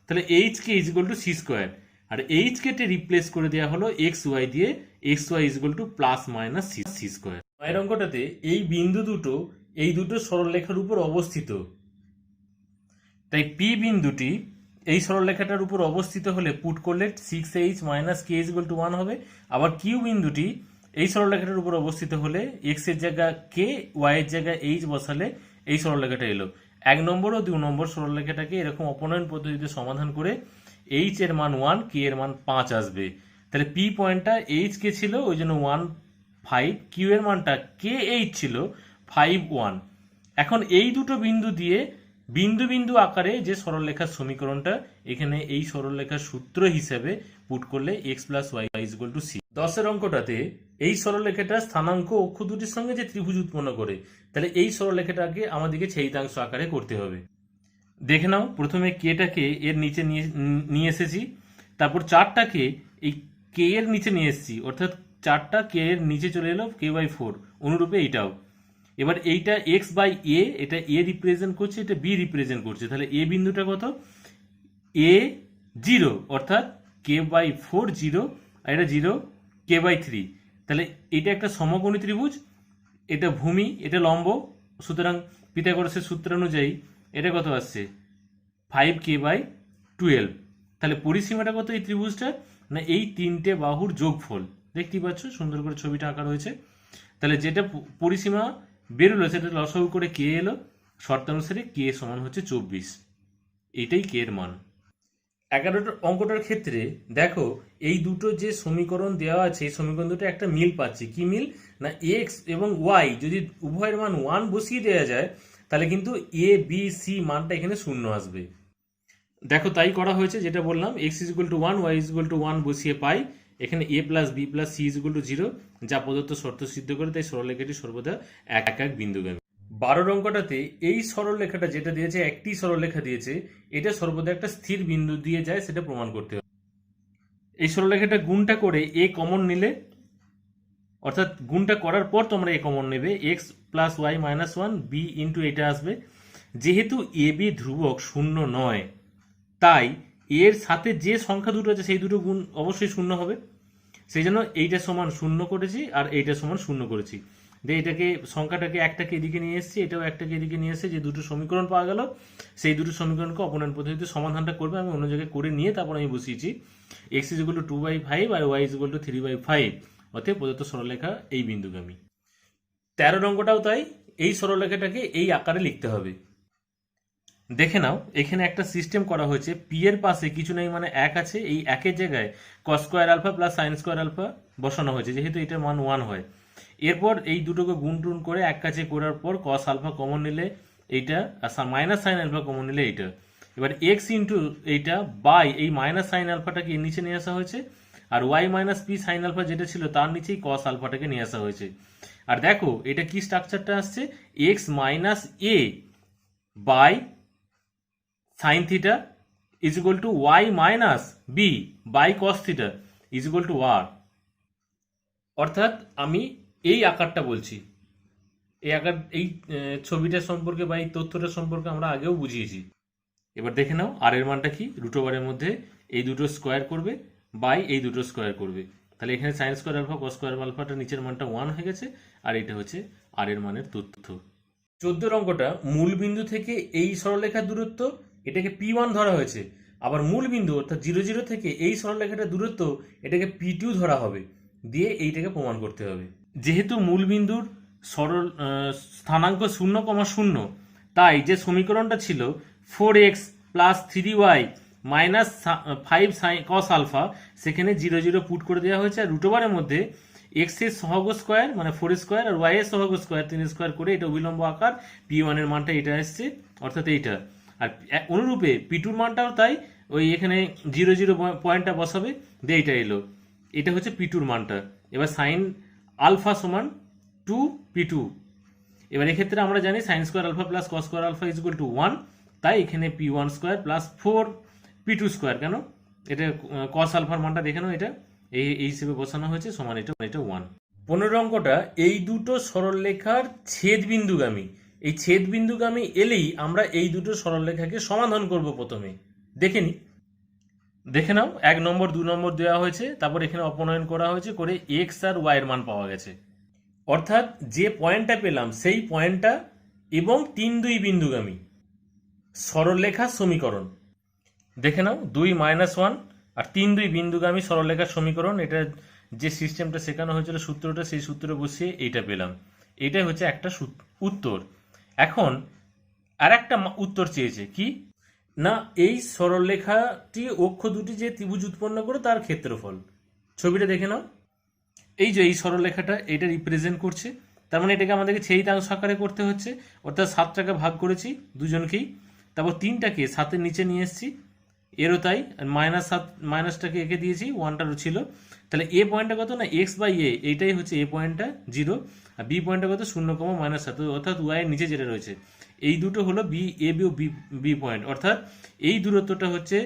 তাহলে hk is equal to c square, আর hk তে রিপ্লেস করে দেওয়া হলো xy দিয়ে, xy is equal to plus minus c square. এর অঙ্কটাতে এই বিন্দু দুটো এই দুটো সরলরেখার উপর অবস্থিত, তাই পি বিন্দুটি এই সরলরেখাটার উপর অবস্থিত হলে পুট করলে 6h minus K is equal to 1 হবে। আবার কিউ বিন্দুটি এই সরলরেখাটার উপর অবস্থিত হলে এক্স এর জায়গায় কে, ওয়াই এর জায়গায় এইচ বসালে এই সরলরেখাটা এলো। 1 নম্বর ও 2 নম্বর সরলরেখাটাকে এরকম অপনয়ন পদ্ধতিতে সমাধান করে এইচ এর মান 1, কে এর মান 5 আসবে। তাহলে পি পয়েন্টটা এইচ কে ছিল, ওই জন্য 1 5, কিউ এর মানটা কে এইচ ছিল 5 1। এখন এই দুটো বিন্দু দিয়ে বিন্দু বিন্দু আকারে যে সরলরেখার সমীকরণটা, এখানে এই সরলরেখার সূত্র হিসেবে পুট করলে x প্লাস y is equal to c. 10 অঙ্কটাতে এই সরলরেখাটা স্থানাঙ্ক অক্ষ দুটির সঙ্গে যে ত্রিভুজ উৎপন্ন করে, তাহলে এই সরলরেখাটাকে আমাদেরকে ছেদিতাংশ আকারে করতে হবে। দেখে নাও, প্রথমে কেটাকে এর নিচে নিয়ে এসেছি, তারপর 4টাকে এই কে এর নিচে নিয়ে এসেছি, অর্থাৎ 4টা কে এর নিচে চলে এলো কে বাই 4, অনুরূপে এইটাও। এবার এইটা এক্স বাই এ, এটা এ রিপ্রেজেন্ট করছে, এটা বি রিপ্রেজেন্ট করছে, তাহলে এ বিন্দুটা কত, এ 0, অর্থাৎ কে বাই 4 0, আর এটা 0 কে বাই 3। তাহলে এটা একটা সমকোণী ত্রিভুজ, এটা ভূমি, এটা লম্ব, সুতরাং পিথাগোরাসের সূত্র অনুযায়ী এটা কত আসছে 5k/12। তাহলে পরিসীমাটা কত এই ত্রিভুজটা? না এই তিনটে বাহুর যোগফল। দেখতেই পাচ্ছ সুন্দর করে ছবিটা আঁকা রয়েছে। তাহলে যেটা পরিসীমা বেরোলো সেটা লসাগু করে কে এলো, শর্তানুসারে কে সমান হচ্ছে 24। এইটাই কে এর মান। 11 অঙ্কটার ক্ষেত্রে দেখো এই দুটো যে সমীকরণ দেওয়া আছে এই সমীকরণ দুটো একটা মিল পাচ্ছি। কি মিল? না এক্স এবং ওয়াই যদি উভয়ের মান 1 বসিয়ে দেওয়া যায় তাহলে কিন্তু এ বি সি মানটা এখানে শূন্য আসবে। দেখো তাই করা হয়েছে, যেটা বললাম x is equal to 1, y is equal to 1 বসিয়ে পাই এখানে a প্লাস b plus c is equal to 0, যা প্রদত্ত শর্ত সিদ্ধ করে, তাই সরলরেখাটি সর্বদা এক এক বিন্দুগামী। 12 অঙ্কটাতে এই সরলরেখাটা যেটা দিয়েছে, একটি সরলরেখা দিয়েছে, এটা সর্বদা একটা স্থির বিন্দু দিয়ে যায়, সেটা প্রমাণ করতে হবে। এই সরলরেখাটা গুণটা করে এ কমন নিলে, অর্থাৎ গুণটা করার পর তোমরা এ কমন নেবে, x plus y minus 1 b into এটা আসবে। যেহেতু এ বি ধ্রুবক শূন্য নয়, তাই এর সাথে যে সংখ্যা দুটো আছে সেই দুটো গুণ অবশ্যই শূন্য হবে। সেই জন্য এইটা সমান শূন্য করেছি আর এইটা সমান শূন্য করেছি, দিয়ে এটাকে সংখ্যাটাকে একটাকে এদিকে নিয়ে এসেছি, এটাও একটাকে এদিকে নিয়ে এসে যে দুটো সমীকরণ পাওয়া গেল, সেই দুটো সমীকরণকে অপনয়ন পদ্ধতিতে সমাধানটা করবে। আমি অন্য জায়গায় করে নিয়ে তারপর আমি বসিয়েছি এক্স ইজ ইকুয়াল টু 2/5 আর ওয়াই ইজ ইকুয়াল টু 3/5, অতএব প্রদত্ত সরলরেখা এই বিন্দুগামী। 13 অঙ্কটাও তাই, এই সরলরেখাটাকে এই আকারে লিখতে হবে। দেখে নাও এখানে একটা সিস্টেম করা হয়েছে, পি এর পাশে কিছু নেই মানে 1 আছে, এই 1 জায়গায় cos square alpha plus sine square alpha বসানো হয়েছে, যেহেতু এটার মান 1 হয়। এরপর এই দুটোকে গুণ টুন করে এক কাছে করার পর কস আলফা কমন নিলে এইটা, আর মাইনাস সাইন আলফা কমন নিলে এইটা। এবার এক্স ইন্টু এইটা বাই এই মাইনাস সাইন আলফাটাকে এর নিচে নিয়ে আসা হয়েছে, আর Y minus P sine alpha যেটা ছিল তার নিচেই কস আলফাটাকে নিয়ে আসা হয়েছে। আর দেখো এটা কি স্ট্রাকচারটা আসছে, X minus A by sine theta is equal to Y minus B by cos theta is equal to R. অর্থাৎ আমি এই আকারটা বলছি, এই আকার, এই ছবিটা সম্পর্কে বা এই তথ্যটা সম্পর্কে আমরা আগেও বুঝিয়েছি। এবার দেখে নাও আর এর মানটা কি, রুট ওভারের মধ্যে এই দুটো স্কোয়ার করবে বাই এই দুটো স্কোয়ার করবে, তাহলে এখানে sine square alpha cos square আলফাটা নিচের মানটা 1 হয়ে গেছে, আর এটা হচ্ছে আর এর মানের তথ্য। 14 অঙ্কটা মূল বিন্দু থেকে এই সরলরেখার দূরত্ব, এটাকে P1 ধরা হয়েছে, আবার মূল বিন্দু অর্থাৎ 0 0 থেকে এই সরলরেখাটার দূরত্ব এটাকে P2 ধরা হবে, দিয়ে এইটাকে প্রমাণ করতে হবে। যেহেতু মূল বিন্দুর সরল স্থানাঙ্ক 0,0, তাই যে সমীকরণটা ছিল 4x plus 3y minus 5 sine cos alpha, সেখানে 0 0 পুট করে দেওয়া হয়েছে, আর রুট ওভারের মধ্যে এক্স এর সহগ স্কোয়ার মানে 4 স্কোয়ার আর ওয়াই এর সহগ স্কোয়ার 3 স্কোয়ার করে এটা অবিলম্ব আকার P1 এর মানটা এটা আসছে, অর্থাৎ এইটা। আর অনুরূপে P2 মানটাও তাই, ওই এখানে 0 0 পয়েন্টটা বসাবে, দিয়ে এইটা এলো, এটা হচ্ছে P2 মানটা। এবার সাইন আলফা সমান 2P2। এবার এক্ষেত্রে আমরা জানি sine square alpha plus cos square alpha is equal to 1, তাই এখানে P1 square plus 4P2 square, কেন এটা কস আলফার মানটা দেখে নাও, এটা এই হিসেবে বসানো হয়েছে, সমান এটা 1। 15 অঙ্কটা এই দুটো সরলরেখার ছেদ বিন্দুগামী, এই ছেদ বিন্দুগামী এলেই আমরা এই দুটো সরলরেখাকে সমাধান করব। প্রথমে দেখে নাও 1 নম্বর 2 নম্বর দেওয়া হয়েছে, তারপর এখানে অপনয়ন করা হয়েছে, করে এক্স আর ওয়াই এর মান পাওয়া গেছে, অর্থাৎ যে পয়েন্টটা পেলাম সেই পয়েন্টটা এবং 3 2 বিন্দুগামী সরলরেখার সমীকরণ। দেখে নাও 2 -1 আর 3 2 বিন্দুগামী সরলরেখার সমীকরণ, এটা যে সিস্টেমটা শেখানো হয়েছিল সূত্রটা, সেই সূত্র বসিয়ে এইটা পেলাম, এটাই হচ্ছে একটা উত্তর। এখন আর একটা উত্তর চেয়েছে কি না, এই সরলরেখাটি অক্ষ দুটি যে ত্রিভুজ উৎপন্ন করে তার ক্ষেত্রফল। ছবিটা দেখে নাও, এই যে এই সরলরেখাটা এটা রিপ্রেজেন্ট করছে, তার মানে এটাকে আমাদেরকে ছেদিতাংশ আকারে করতে হচ্ছে, অর্থাৎ 7টাকে ভাগ করেছি দুজনকেই, তারপর 3টাকে 7-এর নিচে নিয়ে এসেছি, এরও তাই, -7 মাইনাসটাকে এঁকে দিয়েছি, 1টারও ছিল, তাহলে এ পয়েন্টটা কত না এক্স বাই এ, এইটাই হচ্ছে এ পয়েন্টটা 0, আর বি পয়েন্টটা কত 0,-7, অর্থাৎ ওয়াই এর নিচে যেটা রয়েছে এই দুটো হলো বি এ বি পয়েন্ট, অর্থাৎ এই দূরত্বটা হচ্ছে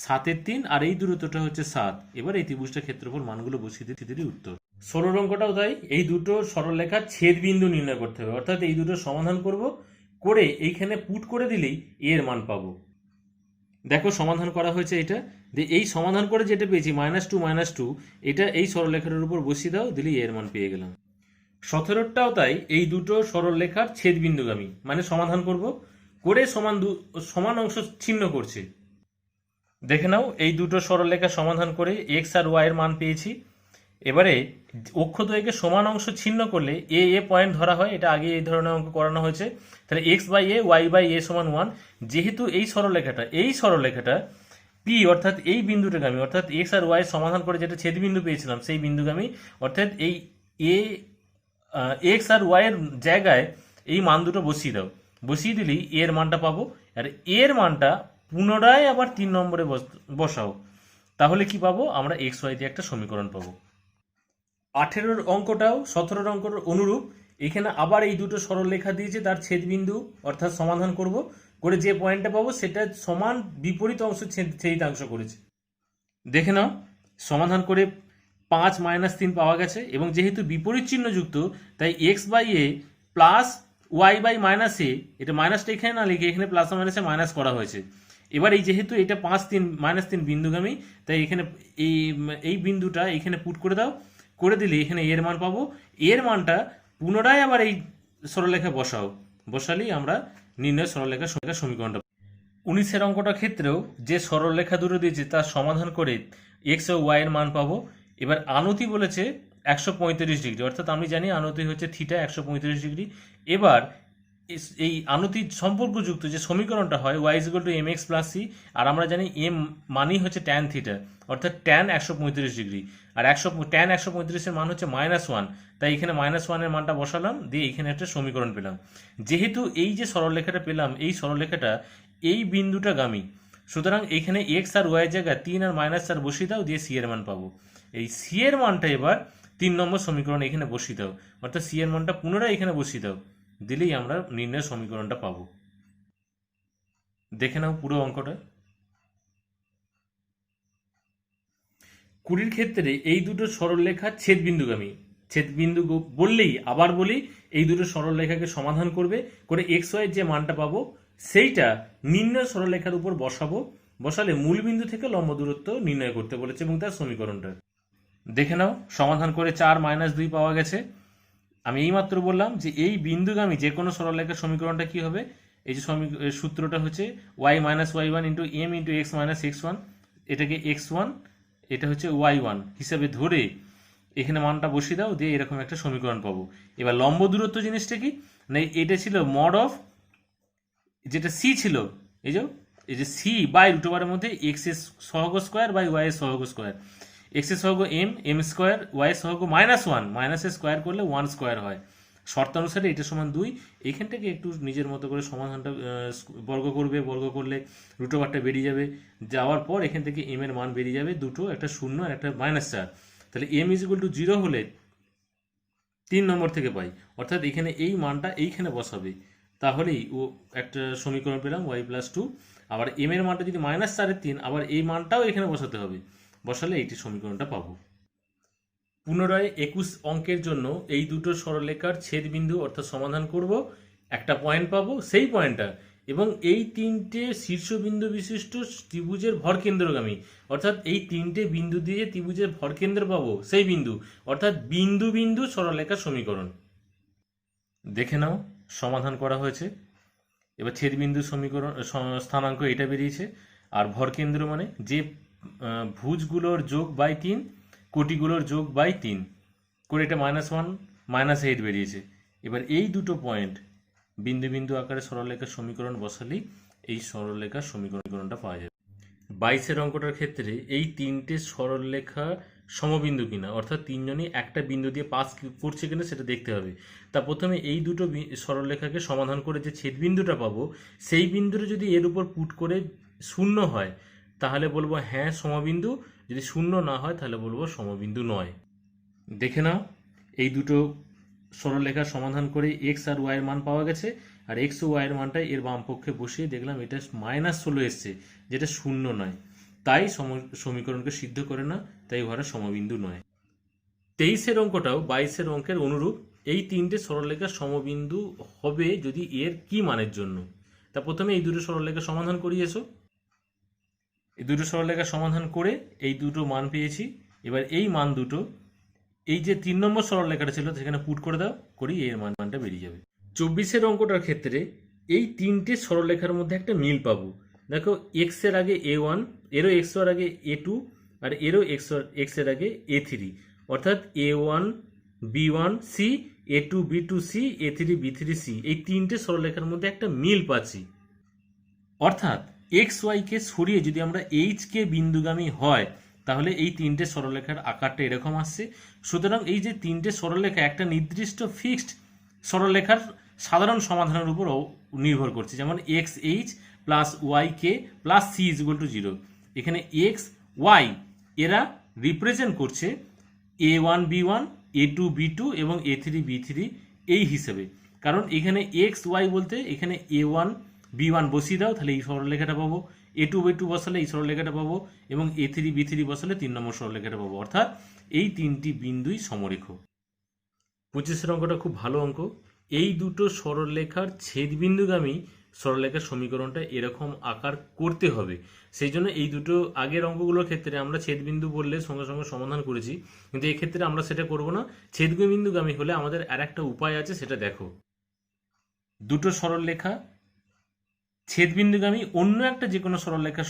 7/3 আর এই দূরত্বটা হচ্ছে 7। এবার এই ত্রিভুজটা ক্ষেত্রফল মানগুলো বসিয়ে দিতে উত্তর। 16 অঙ্কটাও তাই, এই দুটো সরলরেখার ছেদ বিন্দু নির্ণয় করতে হবে, অর্থাৎ এই দুটো সমাধান করব, করে এইখানে পুট করে দিলেই এর মান পাবো। দেখো সমাধান করা হয়েছে এটা, এই সমাধান করে যেটা পেয়েছি -2 এটা এই সরলরেখার উপর বসিয়ে দাও, দিলেই এর মান পেয়ে গেলাম। 17টাও তাই, এই দুটো সরলরেখার ছেদ বিন্দুগামী মানে সমাধান করব, করে সমান অংশ ছিন্ন করছে। দেখে নাও, এই দুটো সরলরেখা সমাধান করে এক্স আর ওয়াই এর মান পেয়েছি। এবারে অক্ষদ্বয়কে সমান অংশ ছিন্ন করলে এ এ পয়েন্ট ধরা হয়, এটা আগে এই ধরনের অঙ্ক করানো হয়েছে। তাহলে X by A Y by A সমান 1। যেহেতু এই সরলরেখাটা পি অর্থাৎ এই বিন্দুটাগামী, অর্থাৎ এক্স আর ওয়াই সমাধান করে যেটা ছেদবিন্দু পেয়েছিলাম সেই বিন্দুগামী, অর্থাৎ এই এ এক্স আর ওয়াই এর জায়গায় এই মান দুটো বসিয়ে দাও। বসিয়ে দিলেই এর মানটা পাবো। আর এর মানটা পুনরায় আবার 3 নম্বরে বসাও, তাহলে কি পাবো? আমরা এক্স ওয়াই দিয়ে একটা সমীকরণ পাবো। 18 অঙ্কটাও 17 অঙ্কের অনুরূপ। এখানে আবার এই দুটো সরলরেখা দিয়েছে, তার ছেদবিন্দু অর্থাৎ সমাধান করব, করে যে পয়েন্টটা পাবো সেটা সমান বিপরীত অংশ ছেদিতাংশ করেছে। দেখে নাও, সমাধান করে 5 - 3 পাওয়া গেছে, এবং যেহেতু বিপরীত চিহ্ন যুক্ত তাই X by A plus Y by minus A, এটা মাইনাসটা এখানে না লিখে এখানে প্লাস মাইনাসে মাইনাস করা হয়েছে। এবার এই যেহেতু এটা 5 3 -3 বিন্দুগামী, তাই এখানে এই বিন্দুটা এখানে পুট করে দাও। করে দিলে এখানে এর মান পাবো। এর মানটা পুনরায় আবার এই সরলরেখা বসাও, বসালেই আমরা নির্ণয় সরলরেখার সমীকরণটা। 19 অঙ্কটার ক্ষেত্রেও যে সরলরেখা দুটো দিয়েছে তার সমাধান করে এক্স ও ওয়াই এর মান পাবো। এবার আনতি বলেছে 135 ডিগ্রি, অর্থাৎ আমি জানি আনতি হচ্ছে থিটা 135 ডিগ্রি। এবার এই আনতি সম্পর্কযুক্ত যে সমীকরণটা হয় Y equal to M X plus C, আর আমরা জানি এম মানেই হচ্ছে ট্যান থিটা, অর্থাৎ ট্যান 135 ডিগ্রি, আর ট্যান 135 মান হচ্ছে -1, তাই এখানে -1 এর মানটা বসালাম, দিয়ে এখানে একটা সমীকরণ পেলাম। যেহেতু এই যে সরলরেখাটা পেলাম এই সরলরেখাটা এই বিন্দুটা গামী, সুতরাং এখানে এক্স আর ওয়াই জায়গায় 3 আর -4 বসিয়ে দাও, দিয়ে সি এর মান পাবো। এই সি এর মানটা এবার 3 নম্বর সমীকরণ এখানে বসিয়ে দাও, অর্থাৎ সি এর মানটা পুনরায় এখানে বসিয়ে দাও, দিলেই আমরা নির্ণয় সমীকরণটা পাবো। দেখে নাও পুরো অঙ্কটা। 20 ক্ষেত্রে এই দুটো সরলরেখা ছেদবিন্দুগামী, ছেদবিন্দু বললেই আবার বলি, এই দুটো সরলরেখাকে সমাধান করবে, করে এক্স ওয়াই যে মানটা পাবো সেইটা নির্ণয় সরলরেখার উপর বসাবো। বসালে মূল বিন্দু থেকে লম্ব দূরত্ব নির্ণয় করতে বলেছে এবং তার সমীকরণটা দেখে নাও। সমাধান করে 4 - 2 পাওয়া গেছে। আমি এইমাত্র বললাম যে এই বিন্দুগামী যে কোনো সরলরেখার সমীকরণটা কি হবে। এই যে সূত্রটা হচ্ছে y - y1 into m into x - x1, এটাকে x1 এটা হচ্ছে y1 হিসাবে ধরে এখানে মানটা বসিয়ে দাও, দিয়ে এরকম একটা সমীকরণ পাবো। এবার লম্ব দূরত্ব জিনিসটা কি না, এটা ছিল মড অফ যেটা c ছিল, এই যে c বাই রুট ওভারের মধ্যে x এর সহগ স্কোয়ার বাই y এর সহগ স্কোয়ার, এক্স এর সহগ এম স্কোয়ার, ওয়াই এর সহগ -1, মাইনাস এর স্কোয়ার করলে 1 স্কোয়ার হয়। শর্তানুসারে এটা সমান 2। এইখান থেকে একটু নিজের মতো করে সমাধানটা বর্গ করবে, বর্গ করলে রুট ওভারটা বেরিয়ে যাবে, যাওয়ার পর এখান থেকে এম এর মান বেরিয়ে যাবে দুটো, একটা 0 আর একটা -4। তাহলে এম ইজ ইকুয়াল টু 0 হলে 3 নম্বর থেকে পাই, অর্থাৎ এখানে এই মানটা এইখানে বসাবে, তাহলেই ও একটা সমীকরণ পেলাম y + 2। আবার এম এর মানটা যদি -3, আবার এই মানটাও এখানে বসাতে হবে, বসালে এইটি সমীকরণটা পাবো। পুনরায় 21 অঙ্কের জন্য এই দুটো সরলরেখার ছেদবিন্দু অর্থাৎ সমাধান করব, একটা পয়েন্ট পাবো, সেই পয়েন্টটা এবং এই 3টে শীর্ষবিন্দু বিশিষ্ট ত্রিভুজের ভরকেন্দ্রগামী, অর্থাৎ এই 3টে বিন্দু দিয়ে ত্রিভুজের ভরকেন্দ্র পাবো, সেই বিন্দু অর্থাৎ বিন্দু বিন্দু সরলরেখার সমীকরণ দেখে নাও। সমাধান করা হয়েছে। এবার ছেদবিন্দু সমীকরণ স্থানাঙ্ক এটা বেরিয়েছে, আর ভরকেন্দ্র মানে যে ভুজগুলোর যোগ বাই 3, কোটিগুলোর যোগ বাই 3 করে এটা -1 -8 বেরিয়েছে। এবার এই দুটো পয়েন্ট বিন্দু বিন্দু আকারে সরলরেখার সমীকরণ বসালেই এই সরলরেখার সমীকরণটা পাওয়া যাবে। 22 অঙ্কটার ক্ষেত্রে এই 3টে সরলরেখা সমবিন্দু কিনা, অর্থাৎ তিনজনই একটা বিন্দু দিয়ে পাস করছে কিনা সেটা দেখতে হবে। তা প্রথমে এই দুটো সরলরেখাকে সমাধান করে যে ছেদবিন্দুটা পাবো, সেই বিন্দুটা যদি এর উপর পুট করে 0 হয় তাহলে বলবো হ্যাঁ সমবিন্দু, যদি 0 না হয় তাহলে বলবো সমবিন্দু নয়। দেখে নাও, এই দুটো সরলরেখার সমাধান করে এক্স আর ওয়াই এর মান পাওয়া গেছে, আর এক্স ও ওয়াই এর মানটা এর বাম পক্ষে বসিয়ে দেখলাম এটা -16 এসছে, যেটা 0 নয়, তাই সমীকরণকে সিদ্ধ করে না, তাই ওরা সমবিন্দু নয়। 23 অঙ্কটাও 22 অঙ্কের অনুরূপ। এই 3টে সরলরেখার সমবিন্দু হবে যদি এর কি মানের জন্য। তা প্রথমে এই দুটো সরলরেখা সমাধান করি এসো। এই দুটো সরলরেখা সমাধান করে এই দুটো মান পেয়েছি। এবার এই মান দুটো এই যে 3 নম্বর সরলরেখাটা ছিল সেখানে পুট করে দাও, করি এর মানটা বেরিয়ে যাবে। 24 অঙ্কটার ক্ষেত্রে এই তিনটে সরলরেখার মধ্যে একটা মিল পাবো। দেখো এক্স এর আগে A1, এরও এক্স এর আগে A2, আর এরও এক্স এর আগে A3, অর্থাৎ A1 B1 C, A2 B2 C, A3 B3 C, এই তিনটে সরলরেখার মধ্যে একটা মিল পাচ্ছি। অর্থাৎ এক্স ওয়াইকে সরিয়ে যদি আমরা এইচ কে বিন্দুগামী হয় তাহলে এই তিনটে সরলরেখার আকারটা এরকম আসছে। সুতরাং এই যে তিনটে সরলরেখা একটা নির্দিষ্ট ফিক্সড সরলরেখার সাধারণ সমাধানের উপর নির্ভর করছে, যেমন x h plus y k plus c is equal to 0। এখানে এক্স ওয়াই এরা রিপ্রেজেন্ট করছে A1 B1, A2 B2 এবং A3 B3 এই হিসেবে। কারণ এখানে এক্স ওয়াই বলতে এখানে A1 B1 বসিয়ে দাও, তাহলে এই সরলরেখাটা পাবো, A2 B2 বসালে এই সরলরেখাটা পাবো, এবং A3 B3 বসালে 3 নম্বর সরলরেখাটা পাবো। অর্থাৎ এই তিনটি বিন্দুই সমরেখ। 25 অঙ্কটা খুব ভালো অঙ্ক। এই দুটো সরলরেখার ছেদবিন্দুগামী সরলরেখার সমীকরণটা এরকম আকার করতে হবে। সেই জন্য এই দুটো আগের অঙ্কগুলোর ক্ষেত্রে আমরা ছেদবিন্দু বললে সঙ্গে সঙ্গে সমাধান করেছি, কিন্তু এক্ষেত্রে আমরা সেটা করব না। ছেদবিন্দুগামী হলে আমাদের আর একটা উপায় আছে, সেটা দেখো। দুটো সরলরেখা ছেদবিন্দুগামী অন্য একটা যে কোনো সরলরেখার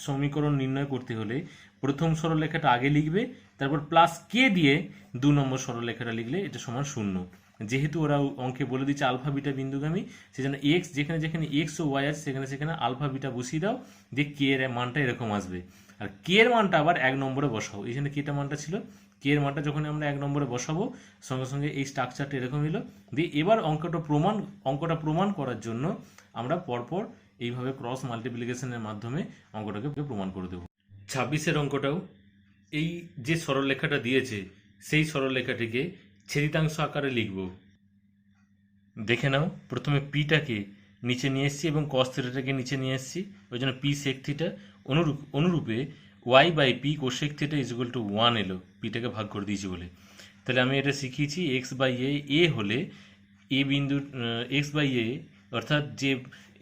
সমীকরণ নির্ণয় করতে হলে প্রথম সরলরেখাটা আগে লিখবে, তারপর প্লাস কে দিয়ে 2 নম্বর সরলরেখাটা লিখলে এটা সমান 0। যেহেতু ওরা অঙ্কে বলে দিচ্ছে আলফা বিটা বিন্দুগামী, সেজন্য এক্স যেখানে যেখানে এক্স ও ওয়াই আছে সেখানে সেখানে আলফা বিটা বসিয়ে দাও, দিয়ে কে এর মানটা এরকম আসবে। আর কে এর মানটা আবার 1 নম্বরে বসাও। এখানে কেটা মানটা ছিল, কে এর মানটা যখন আমরা 1 নম্বরে বসাবো সঙ্গে সঙ্গে এই স্ট্রাকচারটা এরকম এলো। দিয়ে এবার অঙ্কটা প্রমাণ করার জন্য আমরা পরপর এইভাবে ক্রস মাল্টিপ্লিকেশনের মাধ্যমে অঙ্কটাকে প্রমাণ করে দেবো। 26 অঙ্কটাও এই যে সরলরেখাটা দিয়েছে সেই সরলরেখাটিকে ছেদিতাংশ আকারে লিখব। দেখে নাও, প্রথমে পিটাকে নিচে নিয়ে এসেছি এবং কস থিটাটাকে নিচে নিয়ে এসেছি, ওই জন্য পি সেক থিটা। অনুরূপে Y by P cosec theta is equal to 1 এলো, পিটাকে ভাগ করে দিয়েছি বলে। তাহলে আমি এটা শিখিয়েছি এক্স বাই এ হলে এ বিন্দু এক্স বাই এ, অর্থাৎ যে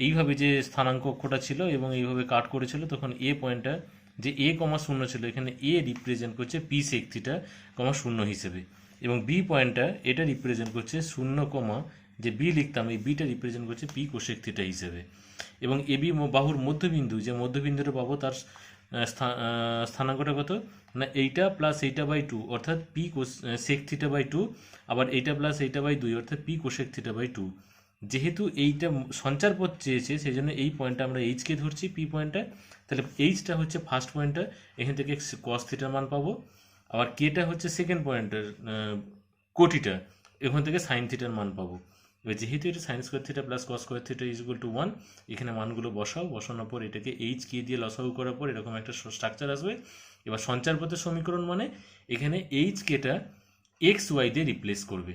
এইভাবে যে স্থানাঙ্ক অক্ষটা ছিল এবং এইভাবে কাট করেছিল, তখন এ পয়েন্টটা যে এ কমা 0 ছিল, এখানে এ রিপ্রেজেন্ট করছে পি সেক থিটা কমা 0 হিসেবে, এবং বি পয়েন্টটা এটা রিপ্রেজেন্ট করছে 0 কমা যে বি লিখতাম এই বিটা রিপ্রেজেন্ট করছে পি কোসেক থিটা হিসেবে। এবং এ বি বাহুর মধ্যবিন্দু, যে মধ্যবিন্দুটা পাবো তার স্থানাঙ্কটা কত না এইটা প্লাস এইটা বাই 2, অর্থাৎ পি সেক থিটা বাই 2, আবার এইটা প্লাস এইটা বাই 2, অর্থাৎ পি কোসেক থিটা বাই 2। যেহেতু এইটা সঞ্চার পথ চেয়েছে সেই জন্য এই পয়েন্টটা আমরা এইচকে ধরছি, পি পয়েন্টটা। তাহলে এইচটা হচ্ছে ফার্স্ট পয়েন্টটা, এখান থেকে কস থিটার মান পাবো। আবার কেটা হচ্ছে সেকেন্ড পয়েন্টের কোটিটা, এখান থেকে সাইন থিটার মান পাবো। এবার যেহেতু এটা sine square theta plus cos square theta is equal to 1, এখানে মানগুলো বসানোর পর এটাকে এইচ কে দিয়ে লসাগু করার পর এরকম একটা স্ট্রাকচার আসবে। এবার সঞ্চার পথের সমীকরণ মানে এখানে এইচ কেটা এক্স ওয়াই দিয়ে রিপ্লেস করবে।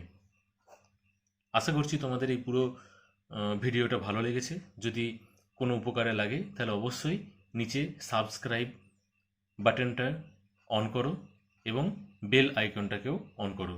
আশা করছি তোমাদের এই পুরো ভিডিওটা ভালো লেগেছে। যদি কোনো উপকারে লাগে তাহলে অবশ্যই নিচে সাবস্ক্রাইব বাটনটা অন করো এবং বেল আইকনটাকেও অন করো।